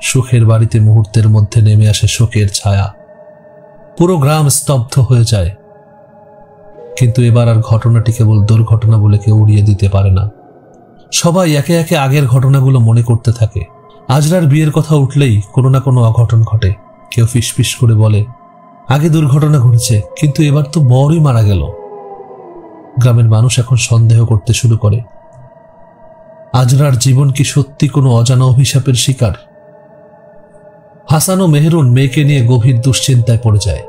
সুখের বাড়িতে মুহূর্তের মধ্যে নেমে আসে শোকের ছায়া। পুরো গ্রাম স্তব্ধ হয়ে যায়। কিন্তু এবার আর ঘটনাটি কেবল দুর্ঘটনা বলে কেউ উড়িয়ে দিতে পারে না। সবাই একে একে আগের ঘটনাগুলো মনে করতে থাকে। আজরার বিয়ের কথা উঠলেই কোনো না কোনো অঘটন ঘটে। কেউ ফিসফিস করে বলে, আগে দুর্ঘটনা ঘটেছে, কিন্তু এবার তো বরই মারা গেল। গ্রামের মানুষ এখন সন্দেহ করতে শুরু করে, আজরার জীবন কি সত্যি কোনো অজানা অভিশাপের শিকার? হাসান ও মেহেরুন মেয়েকে নিয়ে গভীর দুশ্চিন্তায় পড়ে যায়।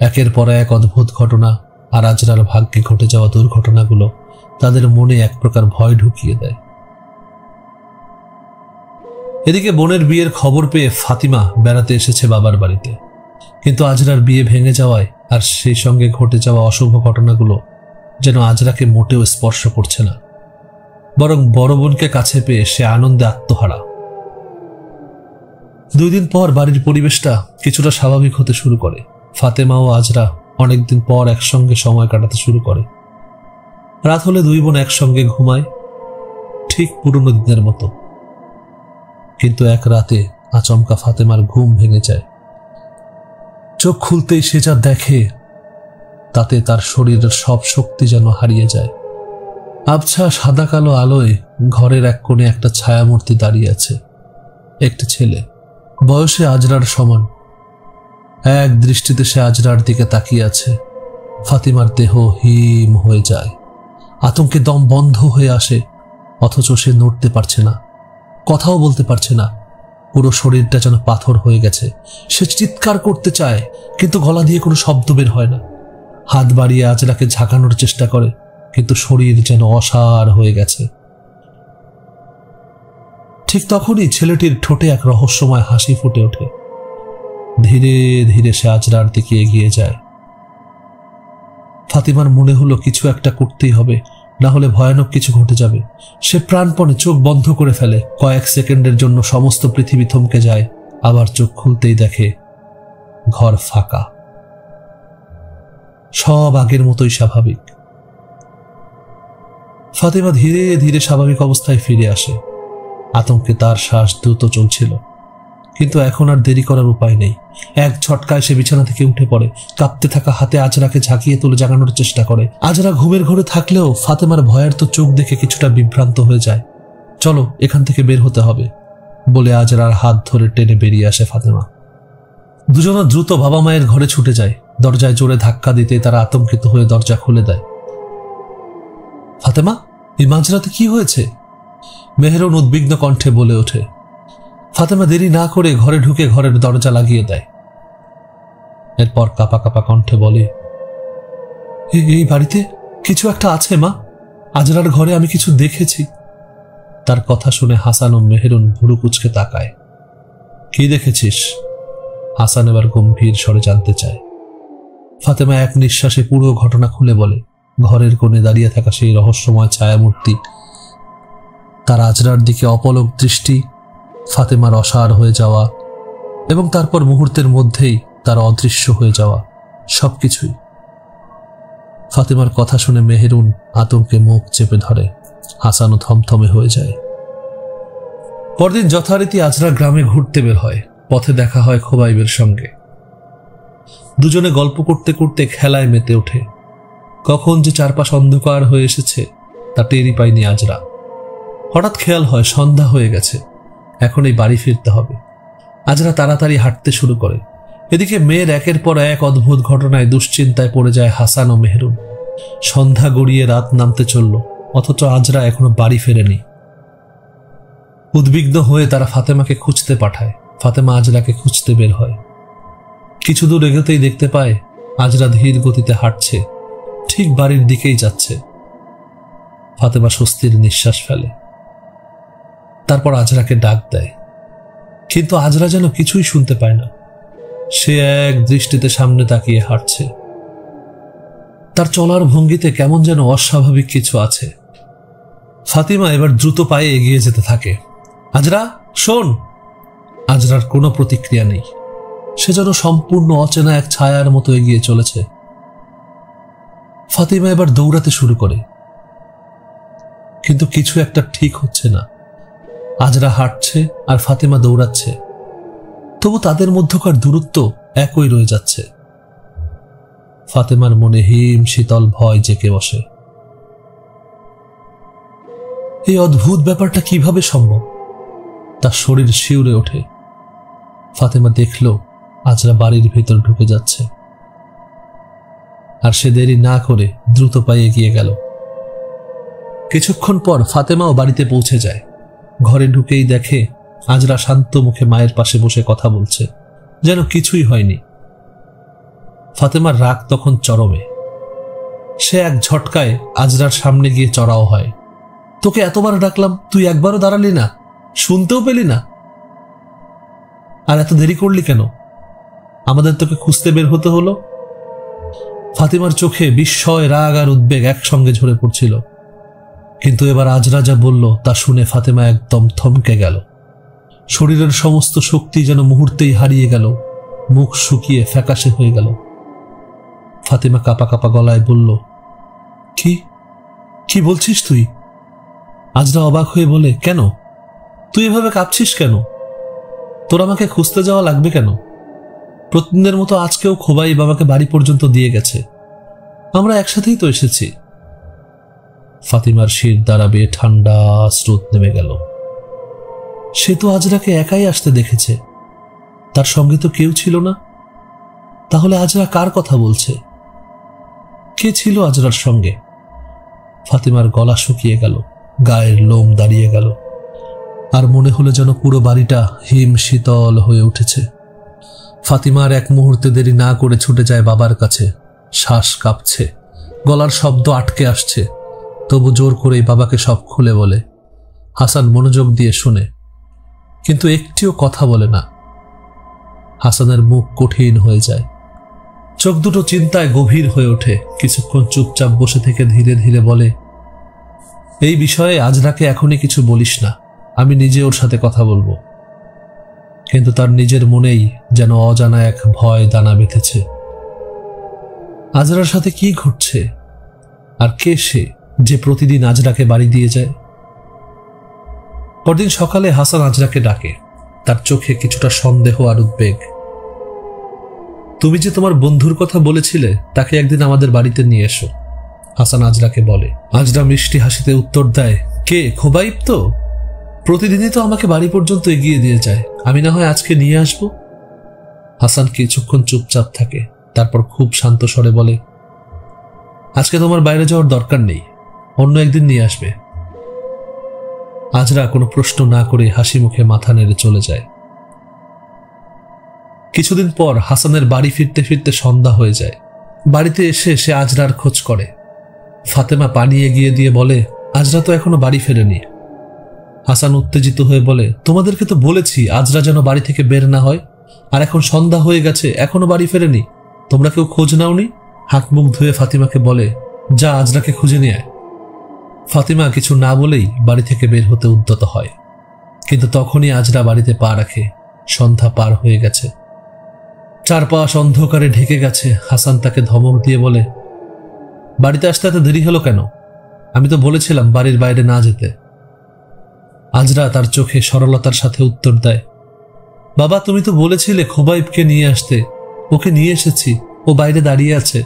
একের পর এক অদ্ভুত ঘটনা আর আজরার ভাগ্যে ঘটে যাওয়া দুর্ঘটনাগুলো তাদের মনে এক প্রকার ভয় ঢুকিয়ে দেয়। এদিকে বোনের বিয়ের খবর পেয়ে ফাতিমা বেড়াতে এসেছে বাবার বাড়িতে। কিন্তু আজরার বিয়ে ভেঙে যাওয়ায় আর সেই সঙ্গে ঘটে যাওয়া অশুভ ঘটনাগুলো যেন আজরাকে মোটেও স্পর্শ করছে না। বরং বড় বোনকে কাছে পেয়ে সে আনন্দে আত্মহারা। 2 দিন পর বাড়ির পরিবেশটা কিছুটা স্বাভাবিক হতে শুরু করে। ফাতেমা ও আজরা অনেকদিন পর একসঙ্গে সময় কাটাতে শুরু করে। রাত হলে 2 বোন একসঙ্গে ঘুমায়, ঠিক পুরনো দিনের মতো। কিন্তু এক রাতে আচমকা ফাতেমার ঘুম ভেঙে যায়। চোখ খুলতেই সে যা দেখে তাতে তার শরীরের সব শক্তি যেন হারিয়ে যায়। আবছা সাদা কালো আলোয় ঘরের এক কোণে একটা ছায়ামূর্তি দাঁড়িয়ে আছে। একটি ছেলে, বয়সে আজরার সমান। এক দৃষ্টিতে সে আজরার দিকে তাকিয়ে আছে। ফাতিমার দেহ হিম হয়ে যায়, আতঙ্কে দম বন্ধ হয়ে আসে। অথচ সে নড়তে পারছে না, কথাও বলতে পারছে না। পুরো শরীরটা যেন পাথর হয়ে গেছে। সে চিৎকার করতে চায়, কিন্তু গলা দিয়ে কোনো শব্দ বের হয় না। হাত বাড়িয়ে আজরাকে ঝাঁকানোর চেষ্টা করে, কিন্তু শরীর যেন অসাড় হয়ে গেছে। ঠিক তখনই ছেলেটির ঠোঁটে এক রহস্যময় হাসি ফুটে ওঠে। ধীরে ধীরে সে আজরার দিকে এগিয়ে যায়। ফাতিমার মনে হলো কিছু একটা করতেই হবে, না হলে ভয়ানক কিছু ঘটে যাবে। সে প্রাণপণে চোখ বন্ধ করে ফেলে। কয়েক সেকেন্ডের জন্য সমস্ত পৃথিবী থমকে যায়। আবার চোখ খুলতেই দেখে ঘর ফাঁকা, সব আগের মতোই স্বাভাবিক। ফাতিমা ধীরে ধীরে স্বাভাবিক অবস্থায় ফিরে আসে। আতঙ্কে তার শ্বাস দ্রুত চলছিল, কিন্তু এখন আর দেরি করার উপায় নেই। এক ঝটকায় সে বিছানা থেকে উঠে পড়ে। কাঁপতে থাকা হাতে আজরাকে ঝাঁকিয়ে তুলে জাগানোর চেষ্টা করে। আজরা ঘুমের ঘরে থাকলেও ফাতেমার ভয়ের তো চোখ দেখে কিছুটা বিভ্রান্ত হয়ে যায়। চলো, এখান থেকে বের হতে হবে বলে আজরার হাত ধরে টেনে বেরিয়ে আসে ফাতেমা। দুজনা দ্রুত বাবা মায়ের ঘরে ছুটে যায়। দরজায় জোরে ধাক্কা দিতে তারা আতঙ্কিত হয়ে দরজা খুলে দেয়। ফাতেমা, এই মাঝরাতে কি হয়েছে? মেহেরুন উদ্বিগ্ন কণ্ঠে বলে ওঠে। ফাতেমা দেরি না করে ঘরে ঢুকে ঘরের দরজা লাগিয়ে দেয়। এরপর কাঁপা কাঁপা কণ্ঠে বলে, এই বাড়িতে কিছু একটা আছে মা। আজরার ঘরে আমি কিছু দেখেছি। তার কথা শুনে হাসান ও মেহেরুন ভুরু কুঁচকে তাকায়। কি দেখেছিস? হাসান এবার গম্ভীর স্বরে জানতে চায়। ফাতেমা এক নিঃশ্বাসে পুরো ঘটনা খুলে বলে। ঘরের কোণে দাঁড়িয়ে থাকা সেই রহস্যময় ছায়ামূর্তি, তার আজরার দিকে অপলক দৃষ্টি, ফাতেমার অসাড় হয়ে যাওয়া এবং তারপর মুহূর্তের মধ্যেই তার অদৃশ্য হয়ে যাওয়া, সবকিছুই। ফাতেমার কথা শুনে মেহেরুন আতঙ্কে মুখ চেপে ধরে। হাসানও থমথমে হয়ে যায়। পরদিন যথারীতি আজরা গ্রামে ঘুরতে বের হয়। পথে দেখা হয় খোবাইবের সঙ্গে। দুজনে গল্প করতে করতে খেলায় মেতে ওঠে। কখন যে চারপাশ অন্ধকার হয়ে এসেছে তা টেরই পায়নি আজরা। হঠাৎ খেয়াল হয় সন্ধ্যা হয়ে গেছে, এখন এই বাড়ি ফিরতে হবে। আজরা তাড়াতাড়ি হাঁটতে শুরু করে। এদিকে মেয়ের একের পর এক অদ্ভুত ঘটনায় দুশ্চিন্তায় পড়ে যায় হাসান ও মেহেরুন। সন্ধ্যা গড়িয়ে রাত নামতে চলল, অথচ আজরা এখনো বাড়ি ফেরেনি। উদ্বিগ্ন হয়ে তারা ফাতেমাকে খুঁজতে পাঠায়। ফাতেমা আজরাকে খুঁজতে বের হয়। কিছু দূর এগোতেই দেখতে পায় আজরা ধীর গতিতে হাঁটছে, ঠিক বাড়ির দিকেই যাচ্ছে। ফাতেমা স্বস্তির নিঃশ্বাস ফেলে। তারপর আজরাকে ডাক দেয়, কিন্তু আজরা যেন কিছুই শুনতে পায় না। সে এক দৃষ্টিতে সামনে তাকিয়ে হাঁটছে। তার চলার ভঙ্গিতে কেমন যেন অস্বাভাবিক কিছু আছে। ফাতিমা এবার দ্রুত পায়ে এগিয়ে যেতে থাকে। আজরা, শোন! আজরার কোনো প্রতিক্রিয়া নেই। সে যেন সম্পূর্ণ অচেনা এক ছায়ার মতো এগিয়ে চলেছে। ফাতিমা এবার দৌড়াতে শুরু করে, কিন্তু কিছু একটা ঠিক হচ্ছে না। আজরা হাঁটছে আর ফাতিমা দৌড়াচ্ছে, তবু তাদের মধ্যকার দূরত্ব একই রয়ে যাচ্ছে। ফাতিমার মনে হিম শীতল ভয় জেঁকে বসে। এই অদ্ভুত ব্যাপারটা কিভাবে সম্ভব? তার শরীর শিউরে ওঠে। ফাতিমা দেখল আজরা বাড়ির ভেতর ঢুকে যাচ্ছে, আর সে দেরি না করে দ্রুত পায়ে এগিয়ে গেল। কিছুক্ষণ পর ফাতেমাও বাড়িতে পৌঁছে যায়। ঘরে ঢুকেই দেখে আজরা শান্ত মুখে মায়ের পাশে বসে কথা বলছে, যেন কিছুই হয়নি। ফাতেমার রাগ তখন চরমে। সে এক ঝটকায় আজরার সামনে গিয়ে চড়াও হয়। তোকে এতবার ডাকলাম, তুই একবারও দাঁড়ালি না, শুনতেও পেলি না, আর এত দেরি করলি কেন? আমাদের তোকে খুঁজতে বের হতে হলো। ফাতিমার চোখে বিস্ময়, রাগ আর উদ্বেগ একসঙ্গে ঝরে পড়ছিল। কিন্তু এবার আজরা যা বলল তা শুনে ফাতিমা একদম থমকে গেল। শরীরের সমস্ত শক্তি যেন মুহূর্তেই হারিয়ে গেল। মুখ শুকিয়ে ফ্যাকাশে হয়ে গেল। ফাতিমা কাঁপা কাঁপা গলায় বলল, কি কি বলছিস তুই? আজরা অবাক হয়ে বলে, কেন? তুই এভাবে কাঁপছিস কেন? তোর আমাকে খুঁজতে যাওয়া লাগবে কেন? প্রতিদিনের মতো আজকেও খোবাই বাবাকে বাড়ি পর্যন্ত দিয়ে গেছে। আমরা একসাথেই তো এসেছি। ফাতিমার শির দ্বারা বেয়ে ঠান্ডা স্রোত নেমে গেল। সে তো আজরাকে একাই আসতে দেখেছে, তার সঙ্গে তো কেউ ছিল না। তাহলে আজরা কার কথা বলছে? কে ছিল আজরার সঙ্গে? ফাতিমার গলা শুকিয়ে গেল, গায়ের লোম দাঁড়িয়ে গেল, আর মনে হলো যেন পুরো বাড়িটা হিম শীতল হয়ে উঠেছে। ফাতিমার এক মুহূর্তে দেরি না করে ছুটে যায় বাবার কাছে। শ্বাস কাঁপছে, গলার শব্দ আটকে আসছে, তবু জোর করেই বাবাকে সব খুলে বলে। হাসান মনোযোগ দিয়ে শুনে, কিন্তু একটিও কথা বলে না। হাসানের মুখ কঠিন হয়ে যায়, চোখ দুটো চিন্তায় গভীর হয়ে ওঠে। কিছুক্ষণ চুপচাপ বসে থেকে ধীরে ধীরে বলে, এই বিষয়ে আজরাকে এখনই কিছু বলিস না, আমি নিজে ওর সাথে কথা বলবো। কিন্তু তার নিজের মনেই যেন অজানা এক ভয় দানা বেঁধেছে। আজরার সাথে কি ঘটছে? আর কে সে যে প্রতিদিন আজরাকে বাড়ি দিয়ে যায়? পরদিন সকালে হাসান আজরাকে ডাকে। তার চোখে কিছুটা সন্দেহ আর উদ্বেগ। তুমি যে তোমার বন্ধুর কথা বলেছিলে, তাকে একদিন আমাদের বাড়িতে নিয়ে এসো, হাসান আজরাকে বলে। আজরা মিষ্টি হাসিতে উত্তর দেয়, কে? খোবাইব তো? প্রতিদিনই তো আমাকে বাড়ি পর্যন্ত এগিয়ে দিয়ে যায়, আমি না হয় আজকে নিয়ে আসবো। হাসান কিছুক্ষণ চুপচাপ থাকে, তারপর খুব শান্ত স্বরে বলে, আজকে তোমার বাইরে যাওয়ার দরকার নেই, অন্য একদিন নিয়ে আসবে। আজরা কোনো প্রশ্ন না করে হাসি মুখে মাথা নেড়ে চলে যায়। কিছুদিন পর হাসানের বাড়ি ফিরতে ফিরতে সন্ধ্যা হয়ে যায়। বাড়িতে এসে সে আজরার খোঁজ করে। ফাতেমা পানি এগিয়ে দিয়ে বলে, আজরা তো এখনো বাড়ি ফেরেনি। হাসান উত্তেজিত হয়ে বলে, তোমাদেরকে তো বলেছি আজরা যেন বাড়ি থেকে বের না হয়, আর এখন সন্ধ্যা হয়ে গেছে, এখনো বাড়ি ফেরেনি। তোমরা কেউ খোঁজ নাওনি? হাত মুখ ধুয়ে ফাতিমাকে বলে, যা আজরাকে খুঁজে নিয়ে আয়। ফাতিমা কিছু না বলেই বাড়ি থেকে বের হতে উদ্যত হয়, কিন্তু তখনই আজরা বাড়িতে পা রাখে। সন্ধ্যা পার হয়ে গেছে, চারপাশ অন্ধকারে ঢেকে গেছে। হাসান তাকে ধমক দিয়ে বলে, বাড়িতে আসতে এত দেরি হলো কেন? আমি তো বলেছিলাম বাড়ির বাইরে না যেতে। আজরা তার চোখে সরলতার সাথে উত্তর দেয়, বাবা, তুমি তো বলেছিলে খোবাইবকে নিয়ে আসতে, ওকে নিয়ে এসেছি, ও বাইরে দাঁড়িয়ে আছে।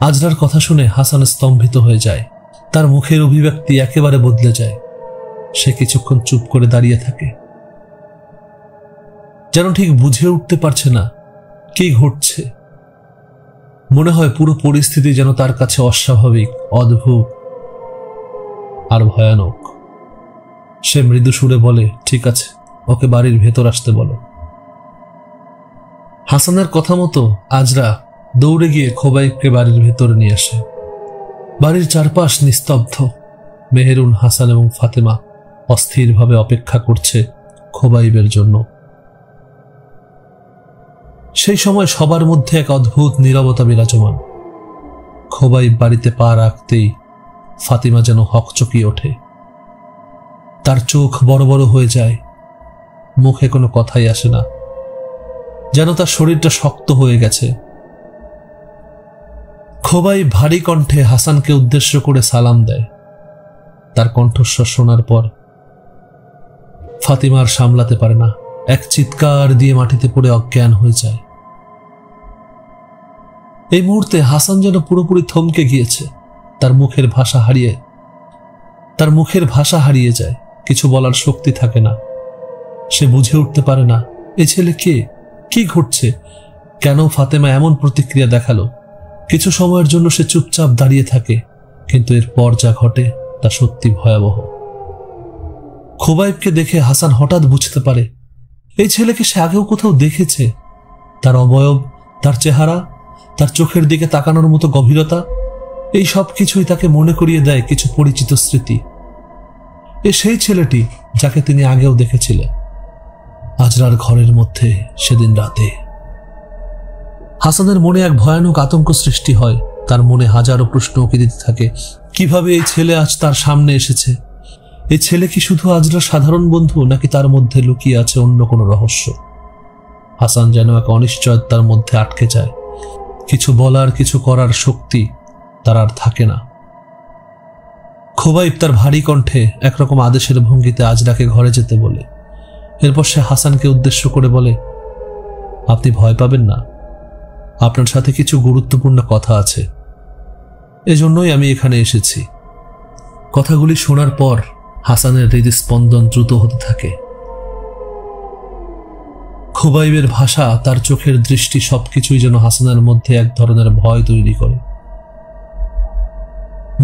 আজরার কথা শুনে হাসান স্তম্ভিত হয়ে যায়। তার মুখের অভিব্যক্তি একেবারে বদলে যায়। সে কিছুক্ষণ চুপ করে দাঁড়িয়ে থাকে, যেন ঠিক বুঝে উঠতে পারছে না কি ঘটছে। মনে হয় পুরো পরিস্থিতি যেন তার কাছে অস্বাভাবিক, অদ্ভুত আর ভয়ানক। সে মৃদু সুরে বলে, ঠিক আছে, ওকে বাড়ির ভেতর আসতে বলো। হাসানের কথা মতো আজরা দৌড়ে গিয়ে খোবাইবকে বাড়ির ভেতরে নিয়ে আসে। বাড়ির চারপাশ নিস্তব্ধ। মেহেরুন, হাসান এবং ফাতেমা অস্থিরভাবে অপেক্ষা করছে খোবাইবের জন্য। সেই সময় সবার মধ্যে এক অদ্ভুত নীরবতা বিরাজমান। খোবাইব বাড়িতে পা রাখতেই ফাতিমা যেন হকচকিয়ে ওঠে। তার চোখ বড় বড় হয়ে যায়, মুখে কোনো কথাই আসে না, যেন তার শরীরটা শক্ত হয়ে গেছে। খোবাইব ভারী কণ্ঠে হাসানকে উদ্দেশ্য করে সালাম দেয়। তার কণ্ঠস্বর শোনার পর ফাতিমা আর সামলাতে পারে না, এক চিৎকার দিয়ে মাটিতে পড়ে অজ্ঞান হয়ে যায়। এই মুহূর্তে হাসান যেন পুরোপুরি থমকে গিয়েছে। তার মুখের ভাষা হারিয়ে যায়, কিছু বলার শক্তি থাকে না। সে বুঝে উঠতে পারে না এই ছেলে কে, কি ঘটছে, কেন ফাতেমা এমন প্রতিক্রিয়া দেখালো। কিছু সময়ের জন্য সে চুপচাপ দাঁড়িয়ে থাকে, কিন্তু এরপর যা ঘটে তা সত্যি ভয়াবহ। খোবাইবকে দেখে হাসান হঠাৎ বুঝতে পারে এই ছেলেকে সে আগেও কোথাও দেখেছে। তার অবয়ব, তার চেহারা, তার চোখের দিকে তাকানোর মতো গভীরতা, এই সব কিছুই তাকে মনে করিয়ে দেয় কিছু পরিচিত স্মৃতি। এ সেই ছেলেটি যাকে তিনি আগেও দেখেছিলেন, আজরার ঘরের মধ্যে সেদিন রাতে। হাসানের মনে এক ভয়ানক আতঙ্ক সৃষ্টি হয়। তার মনে হাজারো প্রশ্ন উকি দিতে থাকে। কিভাবে এই ছেলে আজ তার সামনে এসেছে? এই ছেলে কি শুধু আজরার সাধারণ বন্ধু, নাকি তার মধ্যে লুকিয়ে আছে অন্য কোনো রহস্য? হাসান যেন এক অনিশ্চয়তার মধ্যে আটকে যায়। কিছু বলার, কিছু করার শক্তি তার আর থাকে না। খোবাইব তার ভারী কণ্ঠে একরকম আদেশের ভঙ্গিতে আজরাকে ঘরে যেতে বলে। এরপর সে হাসানকে উদ্দেশ্য করে বলে, আপনি ভয় পাবেন না, আপনার সাথে কিছু গুরুত্বপূর্ণ কথা আছে, এজন্যই আমি এখানে এসেছি। কথাগুলি শোনার পর হাসানের হৃদস্পন্দন দ্রুত হতে থাকে। খোবাইবের ভাষা, তার চোখের দৃষ্টি সবকিছুই যেন হাসানের মধ্যে এক ধরনের ভয় তৈরি করে।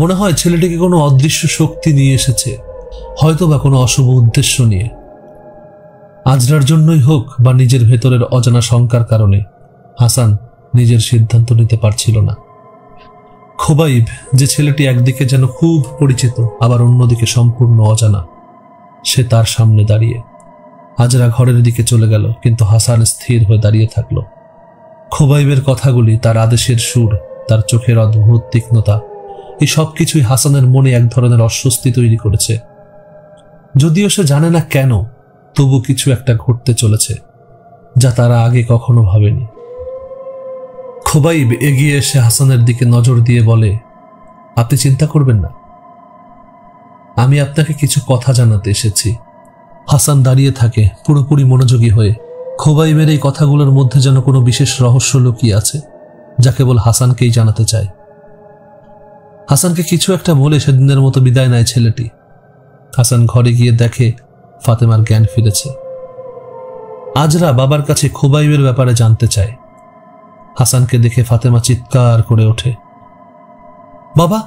মনে হয় ছেলেটিকে কোনো অদৃশ্য শক্তি নিয়ে এসেছে, হয়তোবা কোনো অশুভ উদ্দেশ্য নিয়ে। আজরার জন্যই হোক বা নিজের ভেতরের অজানা শঙ্কার কারণে হাসান নিজের সিদ্ধান্ত নিতে পারছিল না। খোবাইব, যে ছেলেটি একদিকে যেন খুব পরিচিত, আবার অন্যদিকে সম্পূর্ণ অজানা, সে তার সামনে দাঁড়িয়ে। আজরা ঘরের দিকে চলে গেল, কিন্তু হাসান স্থির হয়ে দাঁড়িয়ে থাকল। খোবাইবের কথাগুলি, তার আদেশের সুর, তার চোখের অদ্ভুত তীক্ষ্ণতা, এই সব কিছুই হাসানের মনে এক ধরনের অস্বস্তি তৈরি করেছে। যদিও সে জানে না কেন, তবু কিছু একটা ঘটতে চলেছে যা তারা আগে কখনো ভাবেনি। খোবাইব এগিয়ে এসে হাসানের দিকে নজর দিয়ে বলে, আপনি চিন্তা করবেন না, আমি আপনাকে কিছু কথা জানাতে এসেছি। হাসান দাঁড়িয়ে থাকে পুরোপুরি মনোযোগী হয়ে। খোবাইবের এই কথাগুলোর মধ্যে যেন কোনো বিশেষ রহস্য লুকিয়ে আছে, যা কেবল হাসানকেই জানাতে চায়। হাসানকে কিছু একটা বলে সেদিনের মতো বিদায় নেয় ছেলেটি। হাসান ঘরে গিয়ে দেখে ফাতেমার জ্ঞান ফিরেছে। আজরা বাবার কাছে খোবাইবের ব্যাপারে জানতে চায়। হাসানকে দেখে ফাতেমা চিৎকার করে ওঠে, বাবা,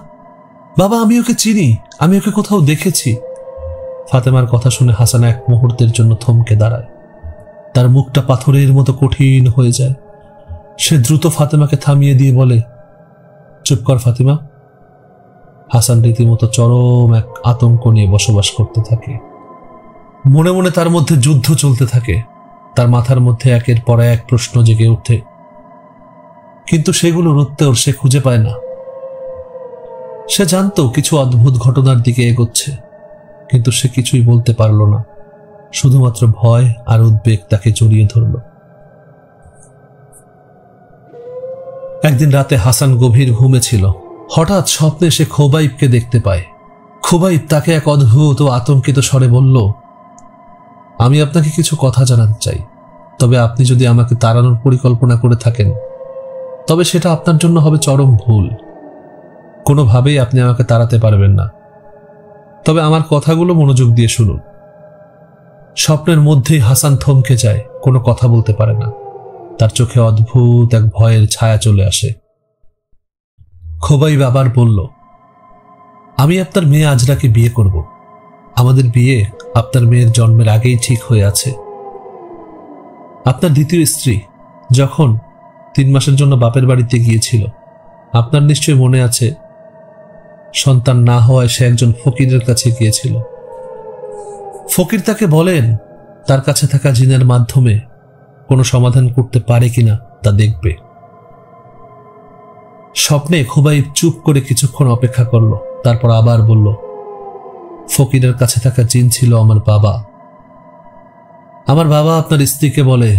বাবা, আমি ওকে চিনি, আমি ওকে কোথাও দেখেছি। ফাতেমার কথা শুনে হাসান এক মুহূর্তের জন্য থমকে দাঁড়ায়। তার মুখটা পাথরের মতো কঠিন হয়ে যায়। সে দ্রুত ফাতেমাকে থামিয়ে দিয়ে বলে, চুপ কর ফাতিমা। হাসান রীতিমতো চরম এক আতঙ্ক নিয়ে বসবাস করতে থাকে। মনে মনে তার মধ্যে যুদ্ধ চলতে থাকে। তার মাথার মধ্যে একের পর এক প্রশ্ন জেগে ওঠে, কিন্তু সেগুলোর উত্তর সে খুঁজে পায় না। সে জানতো কিছু অদ্ভুত ঘটনার দিকে এগোচ্ছে, কিন্তু সে কিছুই বলতে পারল না। শুধুমাত্র ভয় আর উদ্বেগ তাকে জড়িয়ে ধরল। একদিন রাতে হাসান গভীর ঘুমে ছিল। হঠাৎ স্বপ্নে সে খোবাইবকে দেখতে পায়। খোবাইব তাকে এক অদ্ভুত ও আতঙ্কিত স্বরে বলল, আমি আপনাকে কিছু কথা জানাতে চাই, তবে আপনি যদি আমাকে তাড়ানোর পরিকল্পনা করে থাকেন তবে সেটা আপনার জন্য হবে চরম ভুল। কোনোভাবেই আপনি আমাকে তাড়াতে পারবেন না, তবে আমার কথাগুলো মনোযোগ দিয়ে শুনুন। স্বপ্নের মধ্যেই হাসান থমকে যায়, কোনো কথা বলতে পারে না। তার চোখে অদ্ভুত এক ভয়ের ছায়া চলে আসে। খোবাইব আবার বলল, আমি আপনার মেয়ে আজরাকে বিয়ে করব। আমাদের বিয়ে আপনার মেয়ের জন্মের আগেই ঠিক হয়ে আছে। আপনার দ্বিতীয় স্ত্রী যখন 3 মাসের জন্য বাপের বাড়িতে গিয়েছিল, আপনার নিশ্চয়ই মনে আছে সন্তান না হওয়ায় সে একজন ফকিরের কাছে গিয়েছিল। ফকির তাকে বলেন তার কাছে থাকা জিনের মাধ্যমে কোনো সমাধান করতে পারে কিনা তা দেখবে। স্বপ্নে খুবাইব চুপ করে কিছুক্ষণ অপেক্ষা করল, তারপর আবার বলল, ফকিরের কাছে থাকা জিন ছিল আমার বাবা। আমার বাবা আপনার স্ত্রীকে বলে,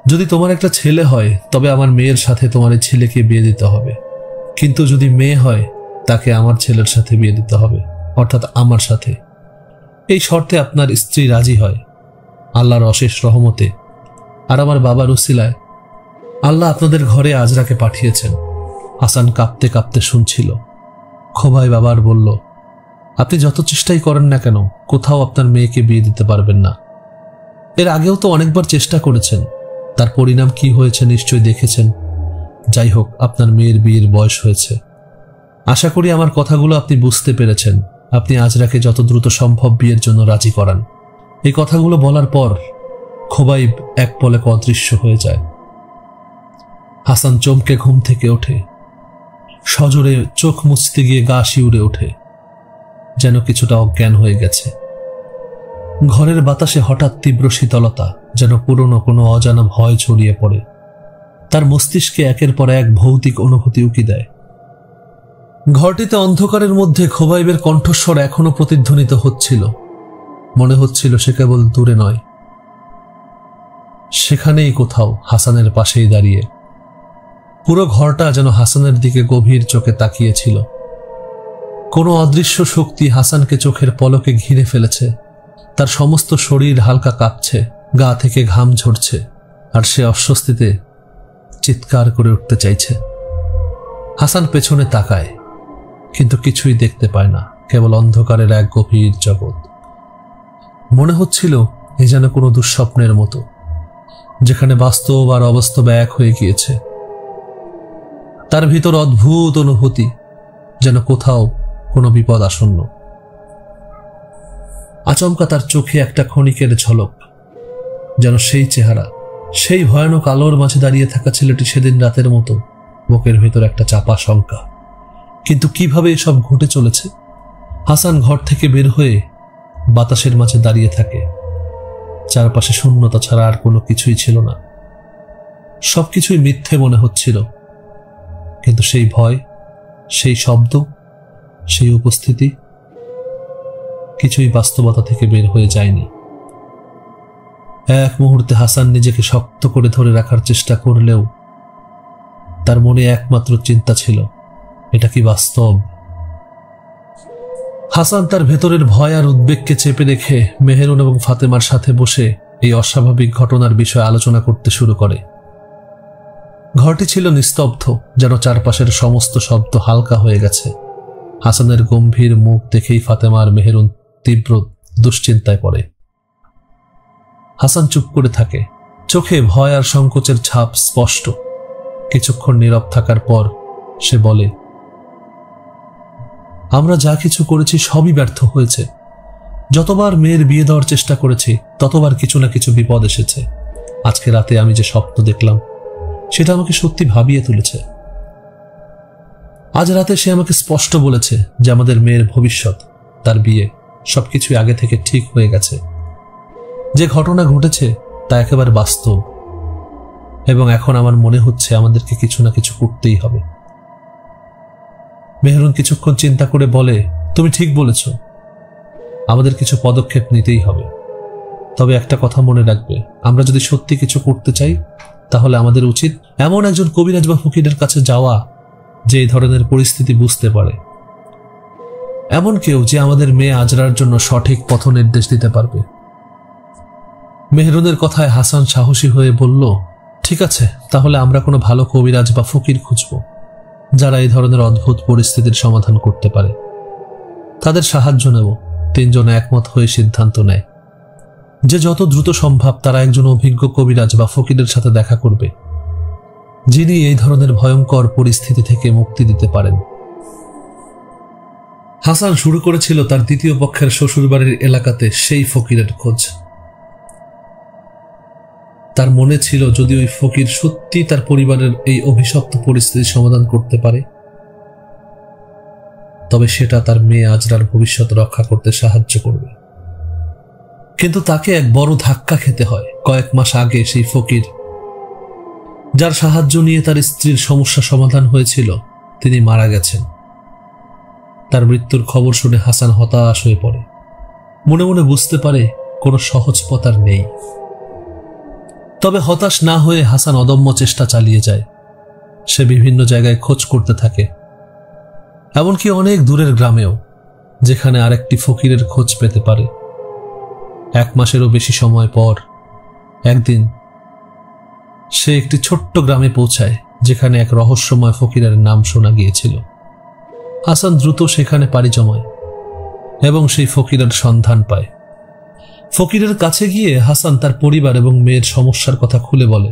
যদি তোমার একটা ছেলে হয় তবে আমার মেয়ের সাথে তোমার এই ছেলেকে বিয়ে দিতে হবে, কিন্তু যদি মেয়ে হয় তাকে আমার ছেলের সাথে বিয়ে দিতে হবে, অর্থাৎ আমার সাথে। এই শর্তে আপনার স্ত্রী রাজি হয়। আল্লাহর অশেষ রহমতে আর আমার বাবার উসিলায় আল্লাহ আপনাদের ঘরে আজরাকে পাঠিয়েছেন। হাসান কাঁপতে কাঁপতে শুনছিল। খোবাই বাবার বলল, আপনি যত চেষ্টাই করেন না কেন কোথাও আপনার মেয়েকে বিয়ে দিতে পারবেন না। এর আগেও তো অনেকবার চেষ্টা করেছেন, তার পরিণাম কি হয়েছে নিশ্চয়ই দেখেছেন। যাই হোক, আপনার মেয়ের বিয়ের বয়স হয়েছে। আশা করি আমার কথাগুলো আপনি বুঝতে পেরেছেন। আপনি আজরাকে যত দ্রুত সম্ভব বিয়ের জন্য রাজি করান। এই কথাগুলো বলার পর খোবাইব এক পলক অদৃশ্য হয়ে যায়। হাসান চমকে ঘুম থেকে ওঠে। সজোরে চোখ মুছতে গিয়ে গা শিউরে ওঠে, যেন কিছুটা অজ্ঞান হয়ে গেছে। ঘরের বাতাসে হঠাৎ তীব্র শীতলতা, যেন পুরনো কোনো অজানা ভয় ছড়িয়ে পড়ে। তার মস্তিষ্কে একের পর এক ভৌতিক অনুভূতি উকি দেয়। ঘরটিতে অন্ধকারের মধ্যে খোবাইবের কণ্ঠস্বর এখনো প্রতিধ্বনিত হচ্ছিল। মনে হচ্ছিল সে কেবল দূরে নয়, সেখানেই কোথাও, হাসানের পাশেই দাঁড়িয়ে। পুরো ঘরটা যেন হাসানের দিকে গভীর চোখে তাকিয়েছিল। কোনো অদৃশ্য শক্তি হাসানকে চোখের পলকে ঘিরে ফেলেছে। তার সমস্ত শরীর হালকা কাঁপছে, গা থেকে ঘাম ঝরছে, আর সে অস্বস্তিতে চিৎকার করে উঠতে চাইছে। হাসান পেছনে তাকায়, কিন্তু কিছুই দেখতে পায় না, কেবল অন্ধকারের এক গভীর জগৎ। মনে হচ্ছিল এ যেন কোনো দুঃস্বপ্নের মতো, যেখানে বাস্তব আর অবাস্তব এক হয়ে গিয়েছে। তার ভিতর অদ্ভুত অনুভূতি, যেন কোথাও কোনো বিপদ আসন্ন। আচমকা তার চোখে একটা ক্ষণিকের ঝলক, যেন সেই চেহারা, সেই ভয়ানক আলোর মাঝে দাঁড়িয়ে থাকা ছেলেটি সেদিন রাতের মতো। বুকের ভেতর একটা চাপা শঙ্কা, কিন্তু কিভাবে এসব ঘটে চলেছে? হাসান ঘর থেকে বের হয়ে বাতাসের মাঝে দাঁড়িয়ে থাকে। চারপাশে শূন্যতা ছাড়া আর কোনো কিছুই ছিল না। সবকিছুই মিথ্যে মনে হচ্ছিল, কিন্তু সেই ভয়, সেই শব্দ, সেই উপস্থিতি কিছুই বাস্তবতা থেকে বের হয়ে যায়নি। এক মুহূর্তে হাসান নিজেকে শক্ত করে ধরে রাখার চেষ্টা করলেও তার মনে একমাত্র চিন্তা ছিল, এটা কি বাস্তব? হাসান তার ভেতরের ভয় আর উদ্বেগকে চেপে রেখে মেহেরুন এবং ফাতেমার সাথে বসে এই অস্বাভাবিক ঘটনার বিষয়ে আলোচনা করতে শুরু করে। ঘরটি ছিল নিস্তব্ধ, যেন চারপাশের সমস্ত শব্দ হালকা হয়ে গেছে। হাসানের গম্ভীর মুখ দেখেই ফাতেমা আর মেহেরুন তীব্র দুশ্চিন্তায় পড়ে। হাসান চুপ করে থাকে, চোখে ভয় আর সংকোচের ছাপ স্পষ্ট। কিছুক্ষণ নীরব থাকার পর সে বলে, আমরা যা কিছু করেছি সবই ব্যর্থ হয়েছে। যতবার মেয়ের বিয়ে দেওয়ার চেষ্টা করেছি ততবার কিছু না কিছু বিপদ এসেছে। আজকে রাতে আমি যে স্বপ্ন দেখলাম সেটা আমাকে সত্যি ভাবিয়ে তুলেছে। আজ রাতে সে আমাকে স্পষ্ট বলেছে যে আমাদের মেয়ের ভবিষ্যৎ, তার বিয়ে, সবকিছুই আগে থেকে ঠিক হয়ে গেছে। যে ঘটনা ঘটেছে তা একেবারে বাস্তব, এবং এখন আমার মনে হচ্ছে আমাদেরকে কিছু না কিছু করতেই হবে। মেহরুন কিছুক্ষণ চিন্তা করে বলে, তুমি ঠিক বলেছ, আমাদের কিছু পদক্ষেপ নিতেই হবে। তবে একটা কথা মনে রাখবে, আমরা যদি সত্যি কিছু করতে চাই তাহলে আমাদের উচিত এমন একজন কবিরাজ বা ফকিরের কাছে যাওয়া যে এই ধরনের পরিস্থিতি বুঝতে পারে, এমন কেউ যে আমাদের মেয়ে আজরার জন্য সঠিক পথ নির্দেশ দিতে পারবে। মেহরুনের কথায় হাসান সাহসী হয়ে বলল, ঠিক আছে, তাহলে আমরা কোনো ভালো কবিরাজ বা ফকির খুঁজব যারা এই ধরনের অদ্ভুত পরিস্থিতির সমাধান করতে পারে। তাদের সাহায্য নেব। তিনজনে একমত হয়ে সিদ্ধান্ত নেয় যে যত দ্রুত সম্ভব তারা একজন অভিজ্ঞ কবিরাজ বা ফকিরের সাথে দেখা করবে, যিনি এই ধরনের ভয়ঙ্কর পরিস্থিতি থেকে মুক্তি দিতে পারেন। হাসান শুরু করেছিল তার দ্বিতীয় পক্ষের শ্বশুরবাড়ির এলাকাতে সেই ফকিরের খোঁজ। তার মনে ছিল যদি ওই ফকির সত্যি তার পরিবারের এই অভিশপ্ত পরিস্থিতির সমাধান করতে পারে তবে সেটা তার মেয়ে আজরার ভবিষ্যৎ রক্ষা করতে সাহায্য করবে। কিন্তু তাকে এক বড় ধাক্কা খেতে হয়। কয়েক মাস আগে সেই ফকির, যার সাহায্য নিয়ে তার স্ত্রীর সমস্যা সমাধান হয়েছিল, তিনি মারা গেছেন। তার মৃত্যুর খবর শুনে হাসান হতাশ হয়ে পড়ে। মনে মনে বুঝতে পারে কোনো সহজ পথ আর নেই। তবে হতাশ না হয়ে হাসান অদম্য চেষ্টা চালিয়ে যায়। সে বিভিন্ন জায়গায় খোঁজ করতে থাকে, এমনকি অনেক দূরের গ্রামেও, যেখানে আরেকটি ফকিরের খোঁজ পেতে পারে। 1 মাসেরও বেশি সময় পর একদিন সে একটি ছোট্ট গ্রামে পৌঁছায়, যেখানে এক রহস্যময় ফকিরের নাম শোনা গিয়েছিল। হাসান দ্রুত সেখানে পাড়ি জমায় এবং সেই ফকিরের সন্ধান পায়। ফকিরের কাছে গিয়ে হাসান তার পরিবার এবং মেয়ের সমস্যার কথা খুলে বলে।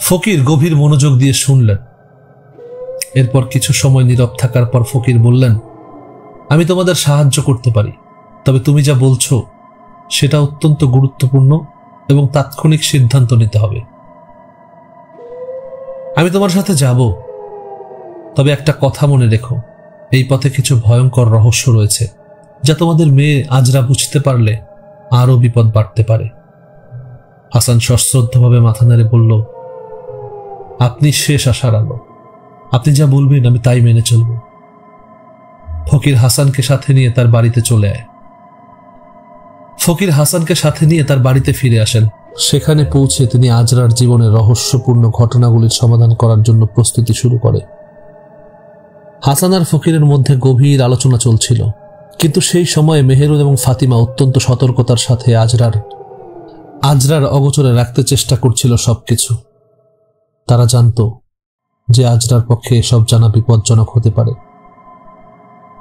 ফকির গভীর মনোযোগ দিয়ে শুনলেন। এরপর কিছু সময় নীরব থাকার পর ফকির বললেন, আমি তোমাদের সাহায্য করতে পারি, তবে তুমি যা বলছো সেটা অত্যন্ত গুরুত্বপূর্ণ এবং তাৎক্ষণিক সিদ্ধান্ত নিতে হবে। আমি তোমার সাথে যাব, তবে একটা কথা মনে রেখো, এই পথে কিছু ভয়ঙ্কর রহস্য রয়েছে, যা তোমাদের মেয়ে আজরা বুঝতে পারলে আরও বিপদ বাড়তে পারে। হাসান সশ্রদ্ধভাবে মাথা নেড়ে বলল, আপনি শেষ আশার আলো, আপনি যা বলবেন আমি তাই মেনে চলব। ফকির হাসানকে সাথে নিয়ে তার বাড়িতে চলে আয়। ফকির হাসানকে সাথে নিয়ে তার বাড়িতে ফিরে আসেন। সেখানে পৌঁছে তিনি আজরার জীবনের রহস্যপূর্ণ ঘটনাগুলির সমাধান করার জন্য প্রস্তুতি শুরু করে। হাসান আর ফকিরের মধ্যে গভীর আলোচনা চলছিল, কিন্তু সেই সময়ে মেহেরুন এবং ফাতিমা অত্যন্ত সতর্কতার সাথে আজরার অগোচরে রাখতে চেষ্টা করছিল সবকিছু। তারা জানত যে আজরার পক্ষে এসব জানা বিপজ্জনক হতে পারে,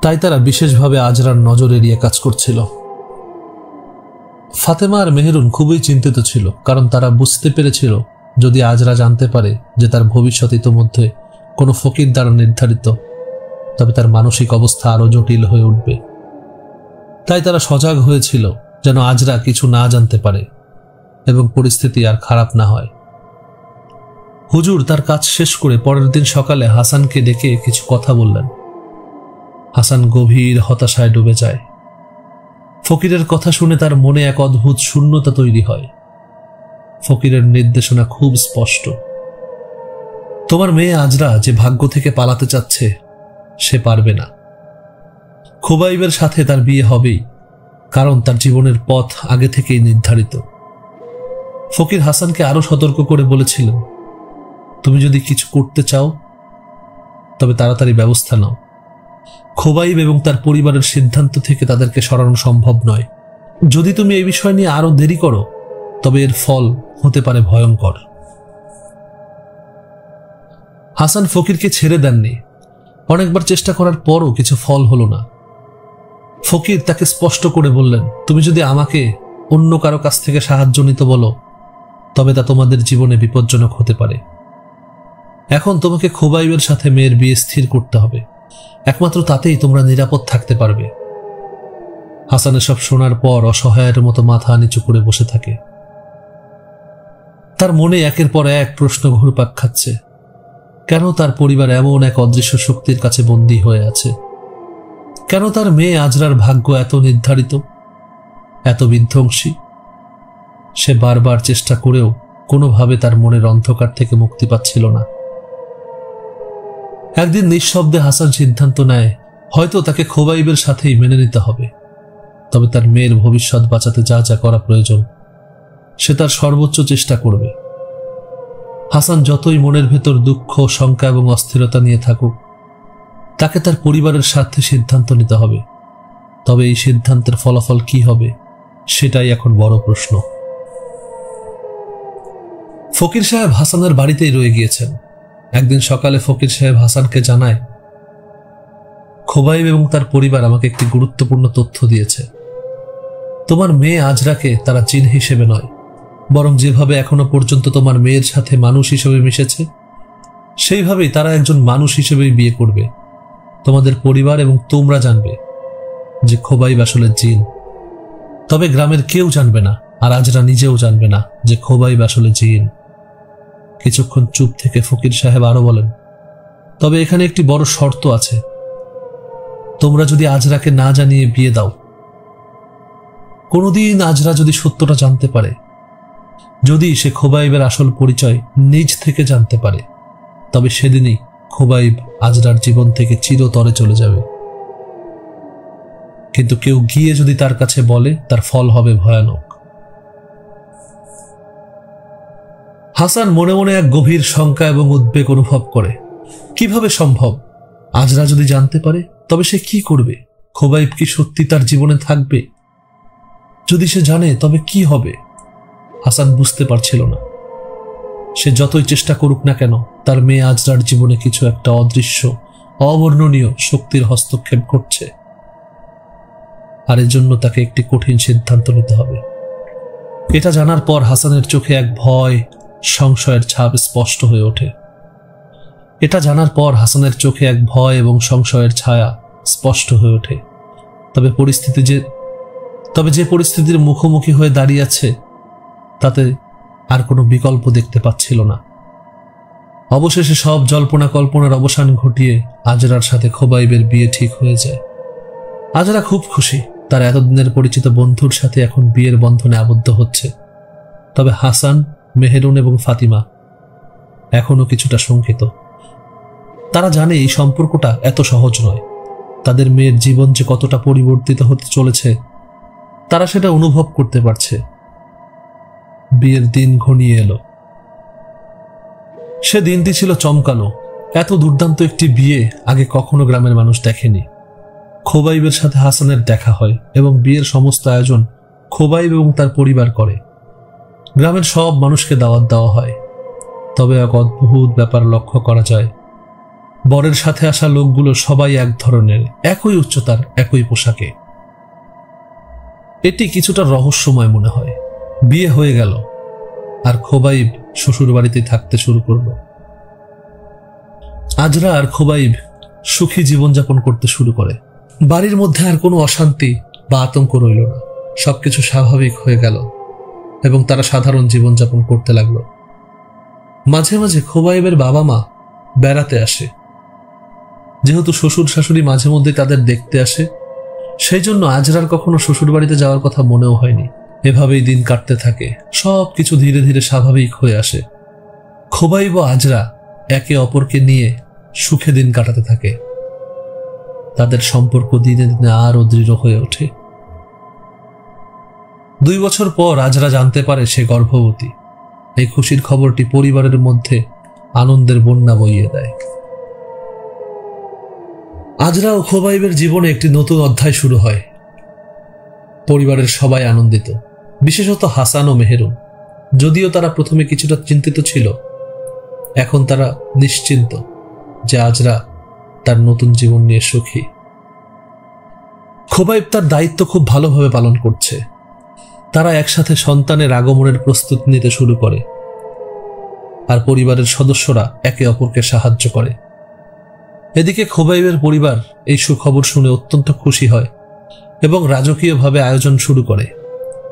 তাই তারা বিশেষভাবে আজরার নজর এড়িয়ে কাজ করছিল। ফাতেমা আর মেহেরুন খুবই চিন্তিত ছিল, কারণ তারা বুঝতে পেরেছিল যদি আজরা জানতে পারে যে তার ভবিষ্যৎ ইতোমধ্যে কোনো ফকির দ্বারা নির্ধারিত, তবে তার মানসিক অবস্থা আরো জটিল হয়ে উঠবে। তাই তারা সজাগ হয়েছিল যেন আজরা কিছু না জানতে পারে এবং পরিস্থিতি আর খারাপ না হয়। হুজুর তার কাজ শেষ করে পরের দিন সকালে হাসানকে ডেকে কিছু কথা বললেন। হাসান গভীর হতাশায় ডুবে যায়। ফকিরের কথা শুনে তার মনে এক অদ্ভুত শূন্যতা তৈরি হয়। ফকিরের নির্দেশনা খুব স্পষ্ট, তোমার মেয়ে আজরা যে ভাগ্য থেকে পালাতে চাচ্ছে সে পারবে না। খুবাইবের সাথে তার বিয়ে হবেই, কারণ তার জীবনের পথ আগে থেকেই নির্ধারিত। ফকির হাসানকে আরো সতর্ক করে বলেছিলেন, তুমি যদি কিছু করতে চাও তবে তাড়াতাড়ি ব্যবস্থা নাও। খুবাইব এবং তার পরিবারের সিদ্ধান্ত থেকে তাদেরকে সরানো সম্ভব নয়। যদি তুমি এই বিষয় নিয়ে আরো দেরি করো তবে এর ফল হতে পারে ভয়ঙ্কর। হাসান ফকিরকে ছেড়ে দেননি। অনেকবার চেষ্টা করার পরও কিছু ফল হলো না। ফকির তাকে স্পষ্ট করে বললেন, তুমি যদি আমাকে অন্য কারো কাছ থেকে সাহায্য নিতে বলো তবে তা তোমাদের জীবনে বিপজ্জনক হতে পারে। এখন তোমাকে খুবাইবের সাথে মেয়ের বিয়ে স্থির করতে হবে, একমাত্র তাতেই তোমরা নিরাপদ থাকতে পারবে। হাসান এসব শোনার পর অসহায়ের মতো মাথা নিচু করে বসে থাকে। তার মনে একের পর এক প্রশ্ন ঘুরপাক খাচ্ছে। কেন তার পরিবার এমন এক অদৃশ্য শক্তির কাছে বন্দী হয়ে আছে? কেন তার মেয়ে আজরার ভাগ্য এত নির্ধারিত, এত বিধ্বংসী? সে বারবার চেষ্টা করেও কোনোভাবে তার মনের অন্ধকার থেকে মুক্তি পাচ্ছিল না। একদিন নিঃশব্দে হাসান সিদ্ধান্ত নেয়, হয়তো তাকে খুবাইবের সাথেই মেনে নিতে হবে, তবে তার মেয়ের ভবিষ্যৎ বাঁচাতে যা যা করা প্রয়োজন সে তার সর্বোচ্চ চেষ্টা করবে। হাসান যতই মনের ভেতর দুঃখ, শঙ্কা এবং অস্থিরতা নিয়ে থাকুক, তাকে তার পরিবারের স্বার্থে সিদ্ধান্ত নিতে হবে। তবে এই সিদ্ধান্তের ফলাফল কি হবে সেটাই এখন বড় প্রশ্ন। ফকির সাহেব হাসানের বাড়িতেই রয়ে গিয়েছেন। একদিন সকালে ফকির সাহেব হাসানকে জানায়, খুবাইব এবং তার পরিবার আমাকে একটি গুরুত্বপূর্ণ তথ্য দিয়েছে। তোমার মেয়ে আজরাকে তারা জিন হিসেবে নয়, বরং যেভাবে এখনো পর্যন্ত তোমার মেয়ের সাথে মানুষ হিসেবে মিশেছে সেইভাবেই তারা একজন মানুষ হিসেবেই বিয়ে করবে। তোমাদের পরিবার এবং তোমরা জানবে যে খুবাইব আসলে জিন, তবে গ্রামের কেউ জানবে না, আর আজরা নিজেও জানবে না যে খুবাইব আসলে জিন। কিছুক্ষণ চুপ থেকে ফকির সাহেব আরো বলেন, তবে এখানে একটি বড় শর্ত আছে। তোমরা যদি আজরাকে না জানিয়ে বিয়ে দাও, কোনোদিন আজরা যদি সত্যটা জানতে পারে, যদি সে খোবাইবের আসল পরিচয় নিজ থেকে জানতে পারে, তবে সেদিনই খোবাইব আজরার জীবন থেকে চিরতরে চলে যাবে। কিন্তু কেউ গিয়ে যদি তার কাছে বলে, তার ফল হবে ভয়ানক। হাসান মনে মনে এক গভীর শঙ্কা এবং উদ্বেগ অনুভব করে। কিভাবে সম্ভব? আজরা যদি জানতে পারে, তবে সে কি করবে? খোবাইব কি সত্যি তার জীবনে থাকবে? যদি সে জানে, তবে কি হবে? হাসান বুঝতে পারছিল না। সে যতই চেষ্টা করুক না কেন, তার মেয়ে আজরার জীবনে কিছু একটা অদৃশ্য, অবর্ণনীয় শক্তির হস্তক্ষেপ ঘটছে, আর এর জন্য তাকে একটি কঠিন সিদ্ধান্ত নিতে হবে। এটা জানার পর হাসানের চোখে এক ভয়, সংশয়ের ছাপ স্পষ্ট হয়ে ওঠে। এটা জানার পর হাসানের চোখে এক ভয় এবং সংশয়ের ছায়া স্পষ্ট হয়ে ওঠে। তবে যে পরিস্থিতির মুখোমুখি হয়ে দাঁড়িয়ে আছে, তাতে আর কোনো বিকল্প দেখতে পাচ্ছিল না। অবশেষে সব জল্পনা কল্পনার অবসান ঘটিয়ে আজরার সাথে খোবাইবের বিয়ে ঠিক হয়ে যায়। আজরা খুব খুশি, তার এতদিনের পরিচিত বন্ধুর সাথে এখন বিয়ের বন্ধনে আবদ্ধ হচ্ছে। তবে হাসান, মেহেরুন এবং ফাতিমা এখনো কিছুটা শঙ্কিত। তারা জানে এই সম্পর্কটা এত সহজ নয়। তাদের মেয়ের জীবন যে কতটা পরিবর্তিত হতে চলেছে, তারা সেটা অনুভব করতে পারছে। বিয়ের দিন ঘনিয়ে এলো। সে দিনটি ছিল চমকানো। এত দুর্দান্ত একটি বিয়ে আগে কখনো গ্রামের মানুষ দেখেনি। খোবাইবের সাথে হাসানের দেখা হয় এবং বিয়ের সমস্ত আয়োজন খোবাইব এবং তার পরিবার করে। গ্রামের সব মানুষকে দাওয়াত দেওয়া হয়। তবে এক অদ্ভুত ব্যাপার লক্ষ্য করা যায়। বরের সাথে আসা লোকগুলো সবাই এক ধরনের, একই উচ্চতার, একই পোশাকে। এটি কিছুটা রহস্যময় মনে হয়। বিয়ে হয়ে গেল, আর খোবাইব শ্বশুর বাড়িতে থাকতে শুরু করল। আজরা আর খোবাইব সুখী জীবনযাপন করতে শুরু করে। বাড়ির মধ্যে আর কোনো অশান্তি বা আতঙ্ক রইল না। সবকিছু স্বাভাবিক হয়ে গেল এবং তারা সাধারণ জীবনযাপন করতে লাগলো। মাঝে মাঝে খোবাইবের বাবা মা বেড়াতে আসে। যেহেতু শ্বশুর শাশুড়ি মাঝে মধ্যে তাদের দেখতে আসে, সেই জন্য আজরার কখনো শ্বশুর বাড়িতে যাওয়ার কথা মনেও হয়নি। এভাবেই দিন কাটতে থাকে। সবকিছু ধীরে ধীরে স্বাভাবিক হয়ে আসে। খোবাইব ও আজরা একে অপরকে নিয়ে সুখে দিন কাটাতে থাকে। তাদের সম্পর্ক দিনে দিনে আরো দৃঢ় হয়ে ওঠে। 2 বছর পর আজরা জানতে পারে সে গর্ভবতী। এই খুশির খবরটি পরিবারের মধ্যে আনন্দের বন্যা বইয়ে দেয়। আজরা ও খোবাইবের জীবনে একটি নতুন অধ্যায় শুরু হয়। পরিবারের সবাই আনন্দিত, বিশেষত হাসান ও মেহেরুন। যদিও তারা প্রথমে কিছুটা চিন্তিত ছিল, এখন তারা নিশ্চিন্ত যে আজরা তার নতুন জীবন নিয়ে সুখী। খোবাইব তার দায়িত্ব খুব ভালোভাবে পালন করছে। তারা একসাথে সন্তানের আগমনের প্রস্তুতি নিতে শুরু করে, আর পরিবারের সদস্যরা একে অপরকে সাহায্য করে। এদিকে খোবাইবের পরিবার এই সুখবর শুনে অত্যন্ত খুশি হয় এবং রাজকীয়ভাবে আয়োজন শুরু করে।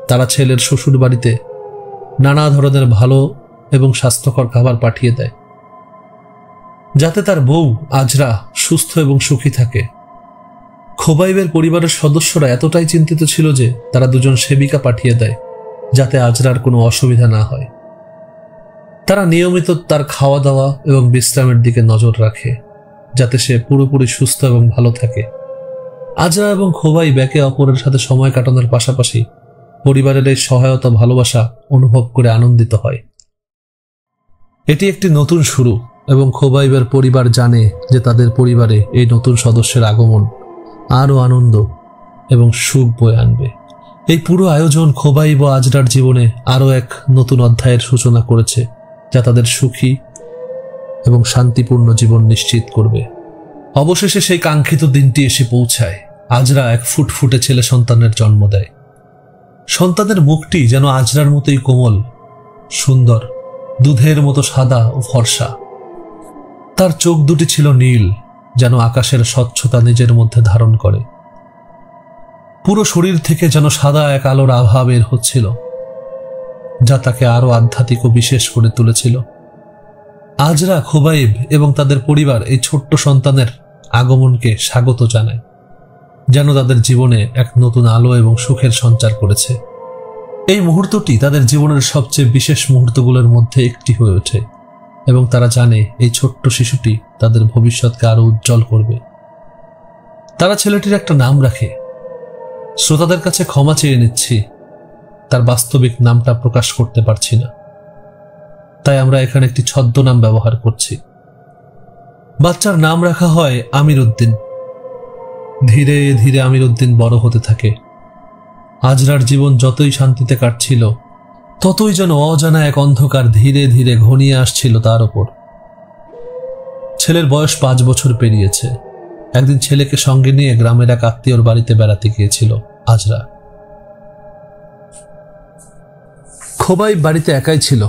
তারা ছেলের শ্বশুর বাড়িতে নানা ধরনের ভালো এবং স্বাস্থ্যকর খাবার পাঠিয়ে দেয়, যাতে তার বউ আজরা সুস্থ এবং সুখী থাকে। খোবাইবের পরিবারের সদস্যরা এতটাই চিন্তিত ছিল যে তারা 2জন সেবিকা পাঠিয়ে দেয়, যাতে আজরার কোনো অসুবিধা না হয়। তারা নিয়মিত তার খাওয়া দাওয়া এবং বিশ্রামের দিকে নজর রাখে, যাতে সে পুরোপুরি সুস্থ এবং ভালো থাকে। আজরা এবং খোবাইব একে অপরের সাথে সময় কাটানোর পাশাপাশি পরিবারের এই সহায়তা, ভালোবাসা অনুভব করে আনন্দিত হয়। এটি একটি নতুন শুরু এবং খোবাইবের পরিবার জানে যে তাদের পরিবারে এই নতুন সদস্যের আগমন আরও আনন্দ এবং সুখ বয়ে আনবে। এই পুরো আয়োজন খোবাইব ও আজরার জীবনে আরও এক নতুন অধ্যায়ের সূচনা করেছে, যা তাদের সুখী এবং শান্তিপূর্ণ জীবন নিশ্চিত করবে। অবশেষে সেই কাঙ্ক্ষিত দিনটি এসে পৌঁছায়। আজরা এক ফুটফুটে ছেলে সন্তানের জন্ম দেয়। সন্তানের মুখটি যেন আজরার মতোই কোমল, সুন্দর, দুধের মতো সাদা ও ফর্সা। তার চোখ দুটি ছিল নীল, যেন আকাশের স্বচ্ছতা নিজের মধ্যে ধারণ করে। পুরো শরীর থেকে যেন সাদা এক আলোর আভা বের হচ্ছিল, যা তাকে আরো আধ্যাত্মিক ও বিশেষ করে তুলেছিল। আজরা, খোবাইব এবং তাদের পরিবার এই ছোট্ট সন্তানের আগমনকে স্বাগত জানায় যেন তাদের জীবনে এক নতুন আলো এবং সুখের সঞ্চার করেছে। এই মুহূর্তটি তাদের জীবনের সবচেয়ে বিশেষ মুহূর্তগুলোর মধ্যে একটি হয়ে ওঠে এবং তারা জানে এই ছোট্ট শিশুটি তাদের ভবিষ্যৎকে আরো উজ্জ্বল করবে। তারা ছেলেটির একটা নাম রাখে। শ্রোতাদের কাছে ক্ষমা চেয়ে নিচ্ছি, তার বাস্তবিক নামটা প্রকাশ করতে পারছি না, তাই আমরা এখানে একটি ছদ্মনাম ব্যবহার করছি। বাচ্চার নাম রাখা হয় আমির উদ্দিন। ধীরে ধীরে আমির উদ্দিন বড় হতে থাকে। আজরার জীবন যতই শান্তিতে কাটছিল, ততই যেন অজানা এক অন্ধকার ধীরে ধীরে ঘনিয়ে আসছিল তার ওপর। ছেলের বয়স 5 বছর পেরিয়েছে। একদিন ছেলেকে সঙ্গে নিয়ে গ্রামের এক আত্মীয়র বাড়িতে বেড়াতে গিয়েছিল আজরা। খোবাইব বাড়িতে একাই ছিল।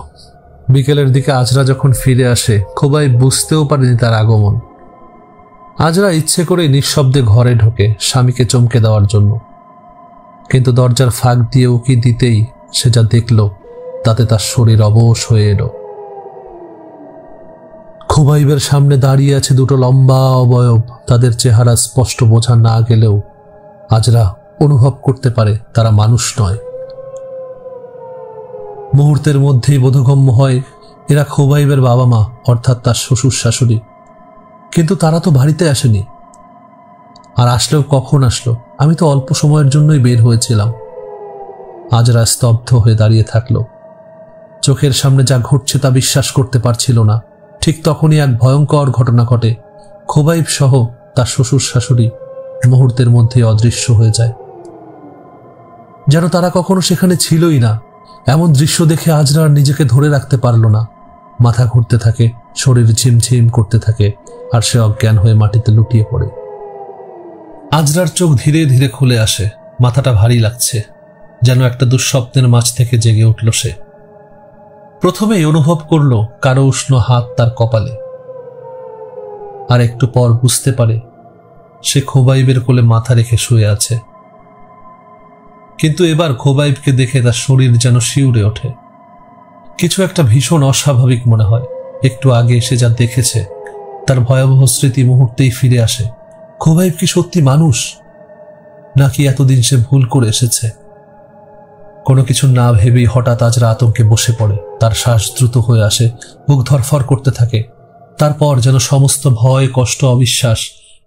বিকেলের দিকে আজরা যখন ফিরে আসে, খোবাইব বুঝতেও পারেনি তার আগমন। আজরা ইচ্ছে করে নিঃশব্দে ঘরে ঢোকে স্বামীকে চমকে দেওয়ার জন্য, কিন্তু দরজার ফাঁক দিয়ে উকি দিতেই সে যা দেখল তাতে তার শরীর অবশ হয়ে এলো। খোবাইবের সামনে দাঁড়িয়ে আছে দুটো লম্বা অবয়ব। তাদের চেহারা স্পষ্ট বোঝা না গেলেও আজরা অনুভব করতে পারে তারা মানুষ নয়। মুহূর্তের মধ্যেই বোধগম্য হয় এরা খোবাইবের বাবা মা, অর্থাৎ তার শ্বশুর শাশুড়ি। কিন্তু তারা তো বাড়িতে আসেনি, আর আসলেও কখন আসলো? আমি তো অল্প সময়ের জন্যই বের হয়েছিলাম। আজরা স্তব্ধ হয়ে দাঁড়িয়ে থাকলো। চোখের সামনে যা ঘটছে তা বিশ্বাস করতে পারছিল না। ঠিক তখনই এক ভয়ঙ্কর ঘটনা ঘটে। খোবাইব সহ তার শ্বশুর শাশুড়ি মুহূর্তের মধ্যেই অদৃশ্য হয়ে যায়, যেন তারা কখনো সেখানে ছিলই না। এমন দৃশ্য দেখে আজরা আর নিজেকে ধরে রাখতে পারল না। মাথা ঘুরতে থাকে, শরীর ঝিমঝিম করতে থাকে, আর সে অজ্ঞান হয়ে মাটিতে লুটিয়ে পড়ে। আজরার চোখ ধীরে ধীরে খুলে আসে। মাথাটা ভারী লাগছে, যেন একটা দুঃস্বপ্নের মাঝ থেকে জেগে উঠল সে। প্রথমেই অনুভব করল কারো উষ্ণ হাত তার কপালে, আর একটু পর বুঝতে পারে সে খোবাইবের কোলে মাথা রেখে শুয়ে আছে। কিন্তু এবার খোবাইবকে দেখে তার শরীর যেন শিউরে ওঠে। কিছু একটা ভীষণ অস্বাভাবিক মনে হয়। একটু আগে সে যা দেখেছে তার ভয়াবহ স্মৃতি মুহূর্তেই ফিরে আসে। খোবাইব কি সত্যি মানুষ, নাকি এতদিন সে ভুল করে এসেছে? কোনো কিছু না ভেবেই হঠাৎ আজরা আতঙ্কে বসে পড়ে। তার শ্বাস দ্রুত হয়ে আসে, বুক ধরফর করতে থাকে। তারপর যেন সমস্ত ভয়, কষ্ট, অবিশ্বাস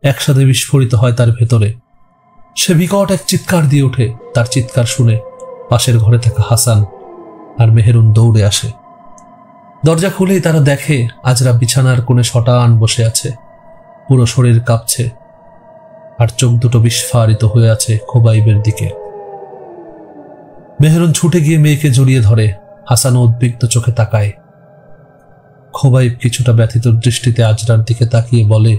একসাথে বিস্ফোরিত হয় তার ভেতরে। সে বিকট এক চিৎকার দিয়ে ওঠে। তার চিৎকার শুনে পাশের ঘরে থাকা হাসান আর মেহেরুন দৌড়ে আসে। দরজা খুলেই তারা দেখে আজরা বিছানার কোণে শটান বসে আছে, পুরো শরীর কাঁপছে, আর চোখ দুটো বিস্ফারিত হয়ে আছে খোবাইবের দিকে। মেহেরুন ছুটে গিয়ে মেয়েকে জড়িয়ে ধরে। হাসানও উদ্বিগ্ন চোখে তাকায়। খোবাইব কিছুটা ব্যথিত দৃষ্টিতে আজরার দিকে তাকিয়ে বলে,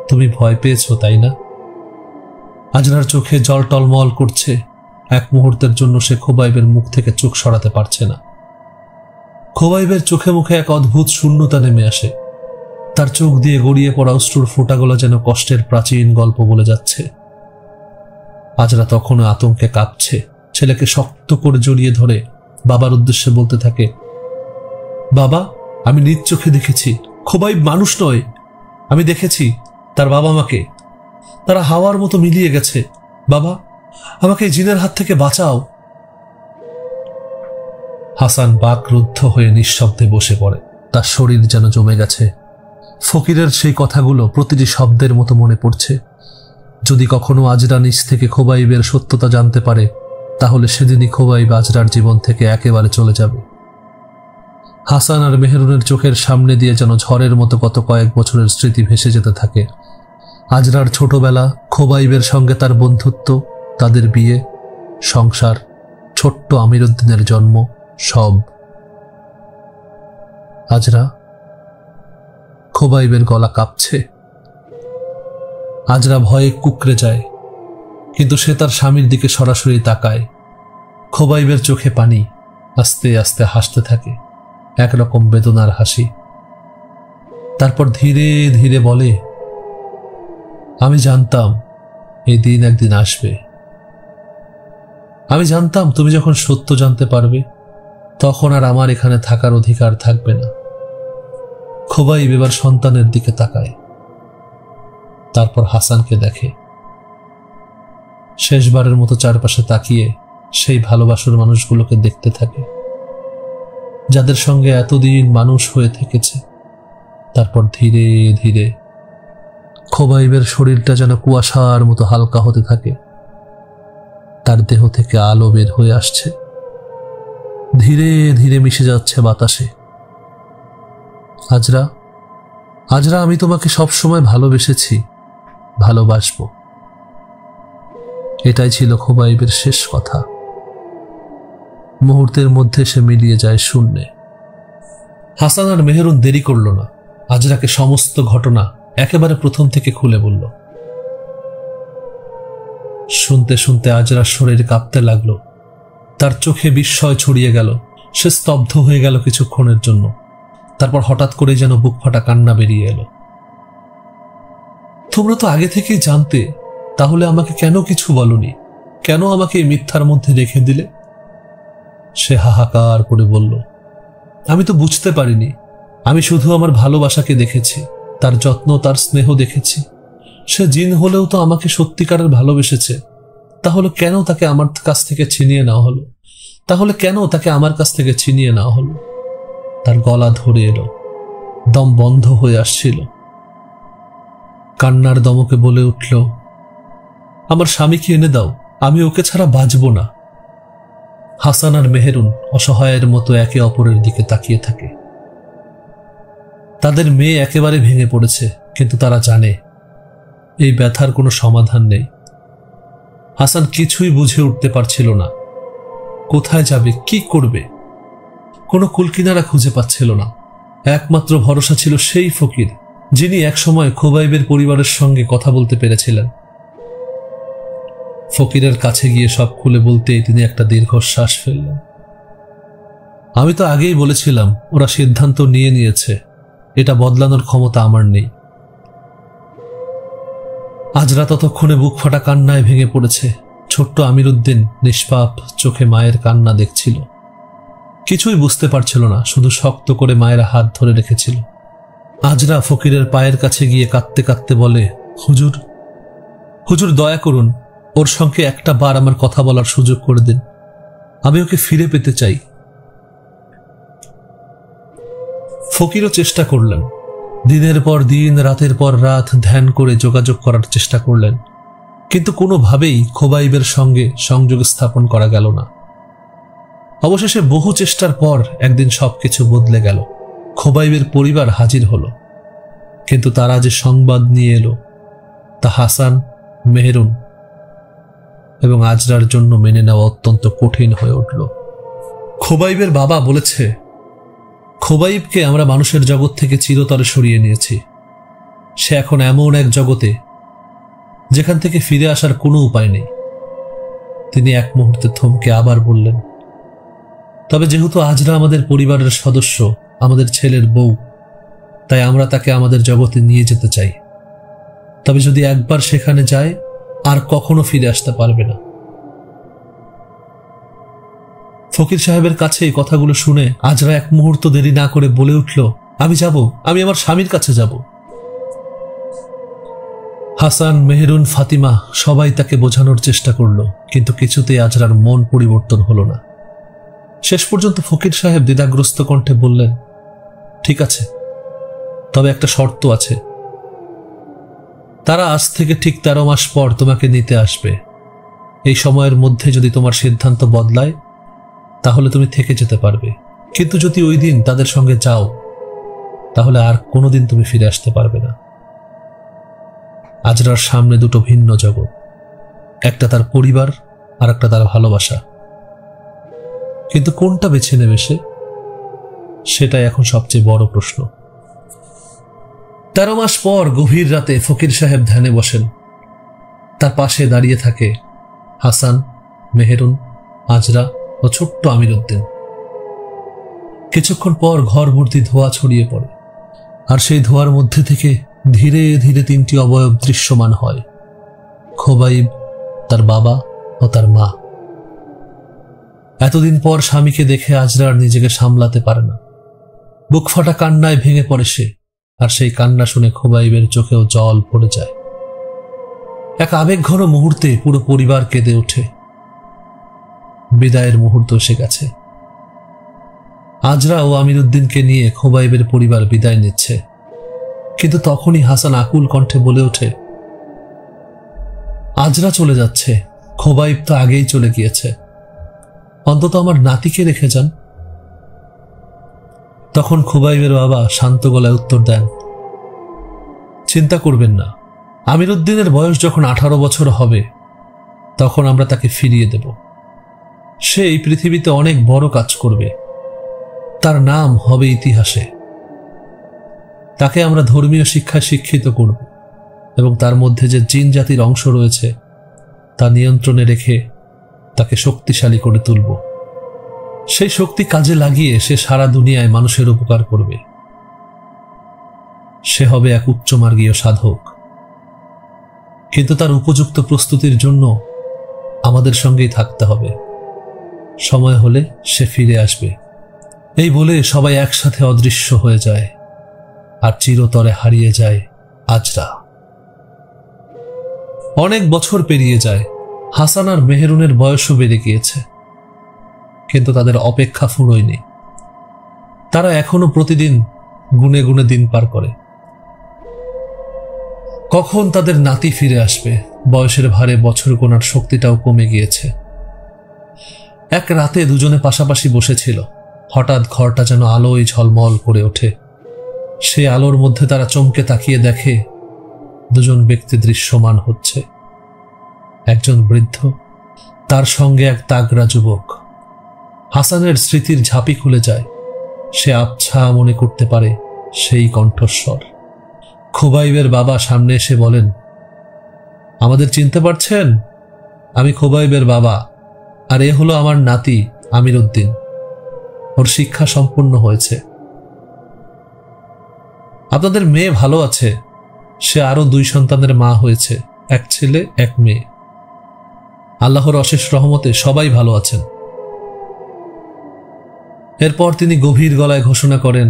তুমি ভয় পেয়েছো তাই না? আজরার চোখে জল টলমল করছে। এক মুহূর্তের জন্য সে খোবাইবের মুখ থেকে চোখ সরাতে পারছে না। খোবাইবের চোখে মুখে এক অদ্ভুত শূন্যতা নেমে আসে। তার চোখ দিয়ে গড়িয়ে পড়া অশ্রুর ফোঁটাগুলো যেন কষ্টের প্রাচীন গল্প বলে যাচ্ছে। আজরা তখনও আতঙ্কে কাঁপছে। ছেলেকে শক্ত করে জড়িয়ে ধরে বাবার উদ্দেশ্যে বলতে থাকে, বাবা, আমি নিজ চোখে দেখেছি খোবাইব মানুষ নয়। আমি দেখেছি তার বাবা মাকে, তারা হাওয়ার মতো মিলিয়ে গেছে। বাবা, আমাকে জিনের হাত থেকে বাঁচাও। হাসান বাকরুদ্ধ হয়ে নিঃশব্দে বসে পড়ে। তার শরীর যেন জমে গেছে। ফকিরের সেই কথাগুলো প্রতিটি শব্দের মতো মনে পড়ছে। যদি কখনো আজরা নিজ থেকে খোবাইবের সত্যতা জানতে পারে, তাহলে সেদিনই খোবাইব আজরার জীবন থেকে একেবারে চলে যাবে। হাসান আর মেহেরুনের চোখের সামনে দিয়ে যেন ঝড়ের মতো গত কয়েক বছরের স্মৃতি ভেসে যেতে থাকে। আজরার ছোটবেলা, খোবাইবের সঙ্গে তার বন্ধুত্ব, তাদের বিয়ে, সংসার, ছোট্ট আমির উদ্দিনের জন্ম, সব। আজরা, খোবাইবের গলা কাঁপছে। আজরা ভয়ে কুঁকড়ে যায়, কিন্তু সে তার স্বামীর দিকে সরাসরি তাকায়। খোবাইবের চোখে পানি। আস্তে আস্তে হাসতে থাকে, একরকম বেদনার হাসি। তারপর ধীরে ধীরে বলে, আমি জানতাম এই দিন একদিন আসবে। আমি জানতাম তুমি যখন সত্য জানতে পারবে, তখন আর আমার এখানে থাকার অধিকার থাকবে না। খোবাইব এবার সন্তানের দিকে তাকায়। তারপর হাসানকে দেখে। শেষবারের মতো চারপাশে তাকিয়ে সেই ভালোবাসার মানুষগুলোকে দেখতে থাকে, যাদের সঙ্গে এতদিন মানুষ হয়ে থেকেছে। তারপর ধীরে ধীরে খোবাইবের শরীরটা যেন কুয়াশার মতো হালকা হতে থাকে। তার দেহ থেকে আলো বের হয়ে আসছে, ধীরে ধীরে মিশে যাচ্ছে বাতাসে। আজরা, আজরা, আমি তোমাকে সবসময় ভালোবেসেছি, ভালোবাসবো। এটাই ছিল খোবাইবের শেষ কথা। মুহূর্তের মধ্যে সে মিলিয়ে যায় শূন্যে। হাসান আর মেহেরুন দেরি করল না, আজরাকে সমস্ত ঘটনা একেবারে প্রথম থেকে খুলে বলল। শুনতে শুনতে আজরার শরীর কাঁপতে লাগলো, তার চোখে বিস্ময় ছড়িয়ে গেল। সে স্তব্ধ হয়ে গেল কিছুক্ষণের জন্য, তারপর হঠাৎ করে যেন বুক ফাটা কান্না বেরিয়ে এলো। তোমরা তো আগে থেকেই জানতে, তাহলে আমাকে কেন কিছু বলনি? কেন আমাকে এই মিথ্যার মধ্যে রেখে দিলে? সে হাহাকার করে বলল, আমি তো বুঝতে পারিনি। আমি শুধু আমার ভালোবাসাকে দেখেছি, তার যত্ন, তার স্নেহ দেখেছি। সে জিন হলেও তো আমাকে সত্যিকারের ভালোবেসেছে। তাহলে কেন তাকে আমার কাছ থেকে ছিনিয়ে নেওয়া হলো? তাহলে কেন তাকে আমার কাছ থেকে ছিনিয়ে নেওয়া হলো? তার গলা ধরে এলো, দম বন্ধ হয়ে আসছিল। কান্নার দমকে বলে উঠল, আমার স্বামীকে এনে দাও, আমি ওকে ছাড়া বাঁচব না। হাসান আর মেহেরুন অসহায়ের মতো একে অপরের দিকে তাকিয়ে থাকে। তাদের মেয়ে একেবারে ভেঙে পড়েছে, কিন্তু তারা জানে এই ব্যথার কোনো সমাধান নেই। হাসান কিছুই বুঝে উঠতে পারছিল না, কোথায় যাবে, কি করবে। কোনো কুলকিনারা খুঁজে পাচ্ছিল না। একমাত্র ভরসা ছিল সেই ফকির, যিনি একসময় খোবাইবের পরিবারের সঙ্গে কথা বলতে পেরেছিলেন। ফকিরের কাছে গিয়ে সব খুলে বলতেই তিনি একটা দীর্ঘশ্বাস ফেললেন। আমি তো আগেই বলেছিলাম, ওরা সিদ্ধান্ত নিয়ে নিয়েছে, এটা বদলানোর ক্ষমতা আমার নেই। আজরা ততক্ষণে বুক ফাটা কান্নায় ভেঙে পড়েছে। ছোট্ট আমিরুদ্দিন নিষ্পাপ চোখে মায়ের কান্না দেখছিল। কিছুই বুঝতে পারছিল না, শুধু শক্ত করে মায়ের হাত ধরে রেখেছিল। আজরা ফকিরের পায়ের কাছে গিয়ে কাঁদতে কাঁদতে বলে, হুজুর, হুজুর, দয়া করুন, ওর সঙ্গে একটা বার আমার কথা বলার সুযোগ করে দিন। আমি ওকে ফিরে পেতে চাই। ফকিরও চেষ্টা করলেন। দিনের পর দিন, রাতের পর রাত ধ্যান করে যোগাযোগ করার চেষ্টা করলেন, কিন্তু কোনোভাবেই খোবাইবের সঙ্গে সংযোগ স্থাপন করা গেল না। অবশেষে বহু চেষ্টার পর একদিন সবকিছু বদলে গেল। খোবাইবের পরিবার হাজির হলো, কিন্তু তারা যে সংবাদ নিয়ে এলো তা হাসান, মেহেরুন এবং আজরার জন্য মেনে নেওয়া অত্যন্ত কঠিন হয়ে উঠল। খোবাইবের বাবা বলেছে, খোবাইবকে আমরা মানুষের জগৎ থেকে চিরতরে সরিয়ে নিয়েছি। সে এখন এমন এক জগতে যেখান থেকে ফিরে আসার কোনো উপায় নেই। তিনি এক মুহূর্তে থমকে আবার বললেন, তবে যেহেতু আজরা আমাদের পরিবারের সদস্য, আমাদের ছেলের বউ, তাই আমরা তাকে আমাদের জগতে নিয়ে যেতে চাই। তবে যদি একবার সেখানে যায়, আর কখনো ফিরে আসতে পারবে না। ফকির সাহেবের কাছে এই কথাগুলো শুনে আজরা এক মুহূর্ত দেরি না করে বলে উঠল, আমি যাব, আমি আমার স্বামীর কাছে যাব। হাসান, মেহেরুন, ফাতিমা সবাই তাকে বোঝানোর চেষ্টা করল, কিন্তু কিছুতেই আজরার মন পরিবর্তন হলো না। শেষ পর্যন্ত ফকির সাহেব দ্বিধাগ্রস্ত কণ্ঠে বললেন, ঠিক আছে, তবে একটা শর্ত আছে। তারা আজ থেকে ঠিক 13 মাস পর তোমাকে নিতে আসবে। এই সময়ের মধ্যে যদি তোমার সিদ্ধান্ত বদলায়, তাহলে তুমি থেকে যেতে পারবে, কিন্তু যদি ওই দিন তাদের সঙ্গে যাও, তাহলে আর কোনোদিন তুমি ফিরে আসতে পারবে না। আজরার সামনে দুটো ভিন্ন জগৎ, একটা তার পরিবার আর একটা তার ভালোবাসা। কিন্তু কোনটা বেছে নেবে সে, সেটাই এখন সবচেয়ে বড় প্রশ্ন। 13 মাস পর গভীর রাতে ফকির সাহেব ধ্যানে বসেন। তার পাশে দাঁড়িয়ে থাকে হাসান, মেহেরুন, আজরা ও ছোট্ট আমিরুদ্দিন। কিছুক্ষণ পর ঘর ভর্তি ধোঁয়া ছড়িয়ে পড়ে, আর সেই ধোঁয়ার মধ্যে থেকে ধীরে ধীরে 3টি অবয়ব দৃশ্যমান হয়, খোবাইব, তার বাবা ও তার মা। এতদিন পর স্বামীকে দেখে আজরা আর নিজেকে সামলাতে পারে না। বুক ফাটা কান্নায় ভেঙে পড়ে সে, আর সেই কান্না শুনে খোবাইবের চোখেও জল পড়ে যায়। এক আবেগঘন মুহূর্তে পুরো পরিবার কেঁদে ওঠে। বিদায়ের মুহূর্ত এসে গেছে। আজরা ও আমিরুদ্দিনকে নিয়ে খোবাইবের পরিবার বিদায় নিচ্ছে, কিন্তু তখনই হাসান আকুল কণ্ঠে বলে ওঠে, আজরা চলে যাচ্ছে, খোবাইব তো আগেই চলে গিয়েছে, অন্তত আমার নাতিকে রেখে যান। তখন খোবাইবের বাবা শান্ত গলায় উত্তর দেন, চিন্তা করবেন না, আমিরুদ্দিনের বয়স যখন 18 বছর হবে তখন আমরা তাকে ফিরিয়ে দেব। সে এই পৃথিবীতে অনেক বড় কাজ করবে, তার নাম হবে ইতিহাসে। তাকে আমরা ধর্মীয় শিক্ষায় শিক্ষিত করব এবং তার মধ্যে যে জিন জাতির অংশ রয়েছে তা নিয়ন্ত্রণে রেখে তাকে শক্তিশালী করে তুলব। সেই শক্তি কাজে লাগিয়ে সে সারা দুনিয়ায় মানুষের উপকার করবে। সে হবে এক উচ্চমার্গীয় সাধক, কিন্তু তার উপযুক্ত প্রস্তুতির জন্য আমাদের সঙ্গেই থাকতে হবে। সময় হলে সে ফিরে আসবে। এই বলে সবাই একসাথে অদৃশ্য হয়ে যায় আর চিরতরে হারিয়ে যায় আজরা। অনেক বছর পেরিয়ে যায়, হাসান আর মেহেরুনের বয়সও বেড়ে গিয়েছে, কিন্তু তাদের অপেক্ষা ফুরোয়নি। তারা এখনো প্রতিদিন গুনে গুনে দিন পার করে। কখন তাদের নাতি ফিরে আসবে? বয়সের ভারে বছর গোনার শক্তিটাও কমে গিয়েছে। এক রাতে দুজনে পাশাপাশি বসেছিল, হঠাৎ ঘরটা যেন আলোয় ঝলমল করে ওঠে। সে আলোর মধ্যে তারা চমকে তাকিয়ে দেখে দুজন ব্যক্তি দৃশ্যমান হচ্ছে। একজন বৃদ্ধ, তার সঙ্গে এক তাগড়া যুবক। হাসানের স্মৃতির ঝাঁপি খুলে যায়। সে আবছা মনে করতে পারে সেই কণ্ঠস্বর। খোবাইবের বাবা সামনে এসে বলেন, আমাদের চিনতে পারছেন? আমি খোবাইবের বাবা, আর এ হলো আমার নাতি আমিরুদ্দিন। ওর শিক্ষা সম্পূর্ণ হয়েছে। আপনাদের মেয়ে ভালো আছে। সে আরো 2 সন্তানের মা হয়েছে, এক ছেলে এক মেয়ে। আল্লাহর অশেষ রহমতে সবাই ভালো আছেন। এরপর তিনি গভীর গলায় ঘোষণা করেন,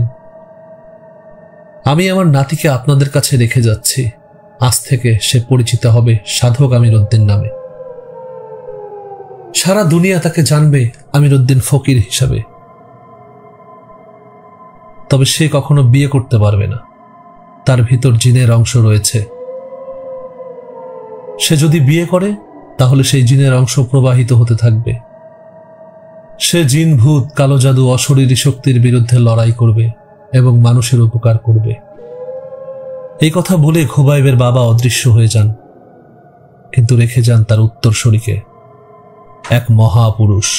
আমি আমার নাতিকে আপনাদের কাছে রেখে যাচ্ছি। আজ থেকে সে পরিচিত হবে সাধক আমিরুদ্দিন নামে। সারা দুনিয়া তাকে জানবে আমিরুদ্দিন ফকির হিসাবে। তবে সে কখনো বিয়ে করতে পারবে না, তার ভিতর জিনের অংশ রয়েছে। সে যদি বিয়ে করে তাহলে সেই জিনের অংশ প্রবাহিত হতে থাকবে। সে জিন, ভূত, কালো জাদু, অশরীরী শক্তির বিরুদ্ধে লড়াই করবে এবং মানুষের উপকার করবে। এই কথা বলে খোবাইবের বাবা অদৃশ্য হয়ে যান, কিন্তু রেখে যান তার উত্তরসূরিকে, এক মহাপুরুষ,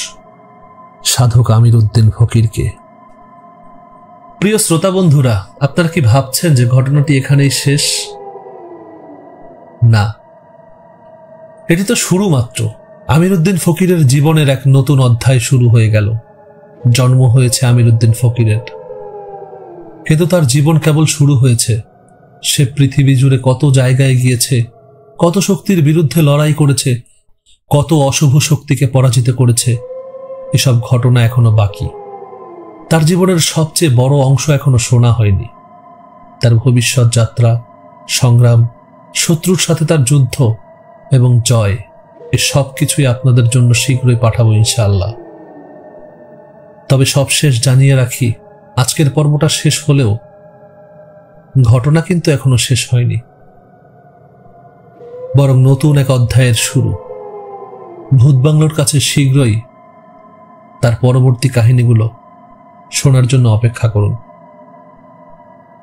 সাধক আমিরুদ্দিন ফকিরকে। প্রিয় শ্রোতা বন্ধুরা, আপনারা কি ভাবছেন যে ঘটনাটি এখানেই শেষ? না, এটি তো শুরু মাত্র। আমিরুদ্দিন ফকিরের জীবনের এক নতুন অধ্যায় শুরু হয়ে গেল। জন্ম হয়েছে আমিরুদ্দিন ফকিরের, কিন্তু তার জীবন কেবল শুরু হয়েছে। সে পৃথিবী জুড়ে কত জায়গায় গিয়েছে, কত শক্তির বিরুদ্ধে লড়াই করেছে, কত অশুভ শক্তিকে পরাজিত করেছে। এসব ঘটনা এখনো বাকি। তার জীবনের সবচেয়ে বড় অংশ এখনো শোনা হয়নি। তার ভবিষ্যৎ যাত্রা, সংগ্রাম, শত্রুর সাথে তার যুদ্ধ এবং জয়, এ সব কিছুই আপনাদের জন্য শীঘ্রই পাঠাবো ইনশাআল্লাহ। তবে সবশেষ জানিয়ে রাখি, আজকের পর্বটা শেষ হলেও ঘটনা কিন্তু এখনো শেষ হয়নি, বরং নতুন এক অধ্যায়ের শুরু। ভূত বাংলোর কাছে শীঘ্রই তার পরবর্তী কাহিনীগুলো শোনার জন্য অপেক্ষা করুন।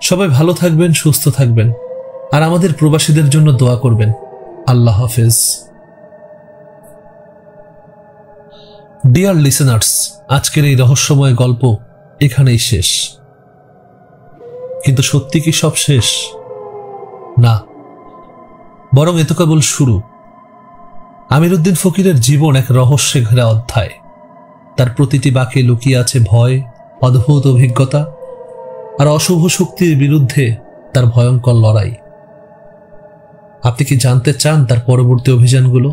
সবাই ভালো থাকবেন, সুস্থ থাকবেন, আর আমাদের প্রবাসীদের জন্য দোয়া করবেন। আল্লাহ হাফেজ। ডিয়ার লিসেনার্স, আজকের এই রহস্যময় গল্প এখানেই শেষ। কিন্তু সত্যি কি সব শেষ? না, বরং এ তো কেবল শুরু। আমিরুদ্দিন ফকিরের জীবন এক রহস্যে ঘেরা অধ্যায়। তার প্রতিটি বাঁকে লুকিয়ে আছে ভয়, অদ্ভুত অভিজ্ঞতা আর অশুভ শক্তির বিরুদ্ধে তার ভয়ঙ্কর লড়াই। আপনি কি জানতে চান তার পরবর্তী অভিযানগুলো?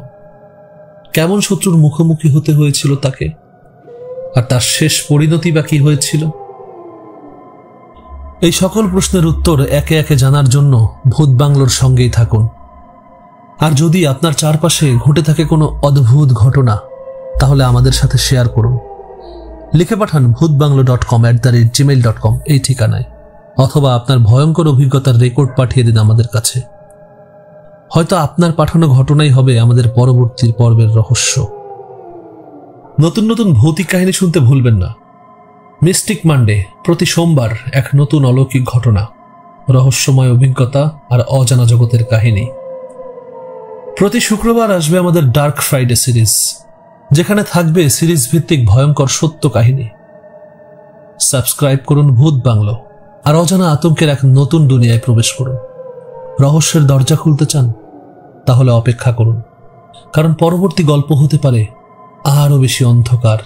কেমন শত্রুর মুখোমুখি হতে হয়েছিল তাকে, আর তার শেষ পরিণতি বা কি হয়েছিল? এই সকল প্রশ্নের উত্তর একে একে জানার জন্য ভূত বাংলোর সঙ্গেই থাকুন। আর যদি আপনার চারপাশে ঘটে থাকে কোনো অদ্ভুত ঘটনা, তাহলে আমাদের সাথে শেয়ার করুন। লিখে পাঠান bhutbanglo.com@gmail.com এই ঠিকানায়, অথবা আপনার ভয়ঙ্কর অভিজ্ঞতার রেকর্ড পাঠিয়ে দিন আমাদের কাছে। হয়তো আপনার পাঠানো ঘটনাই হবে আমাদের পরবর্তী পর্বের রহস্য। নতুন নতুন ভৌতিক কাহিনী শুনতে ভুলবেন না। মিস্টিক মানডে, প্রতি সোমবার এক নতুন অলৌকিক ঘটনা, রহস্যময় অভিজ্ঞতা আর অজানা জগতের কাহিনী। প্রতি শুক্রবার আসবে আমাদের ডার্ক ফ্রাইডে সিরিজ, যেখানে থাকবে সিরিজ ভিত্তিক ভয়ঙ্কর সত্য কাহিনী। সাবস্ক্রাইব করুন ভূত বাংলো, আর অজানা আতঙ্কের এক নতুন দুনিয়ায় প্রবেশ করুন। রহস্যের দরজা খুলতে চান? তাহলে অপেক্ষা করুন, কারণ পরবর্তী গল্প হতে পারে আরো বেশি অন্ধকার,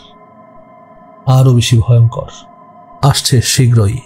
আরো বেশি ভয়ঙ্কর। আসছে শীঘ্রই।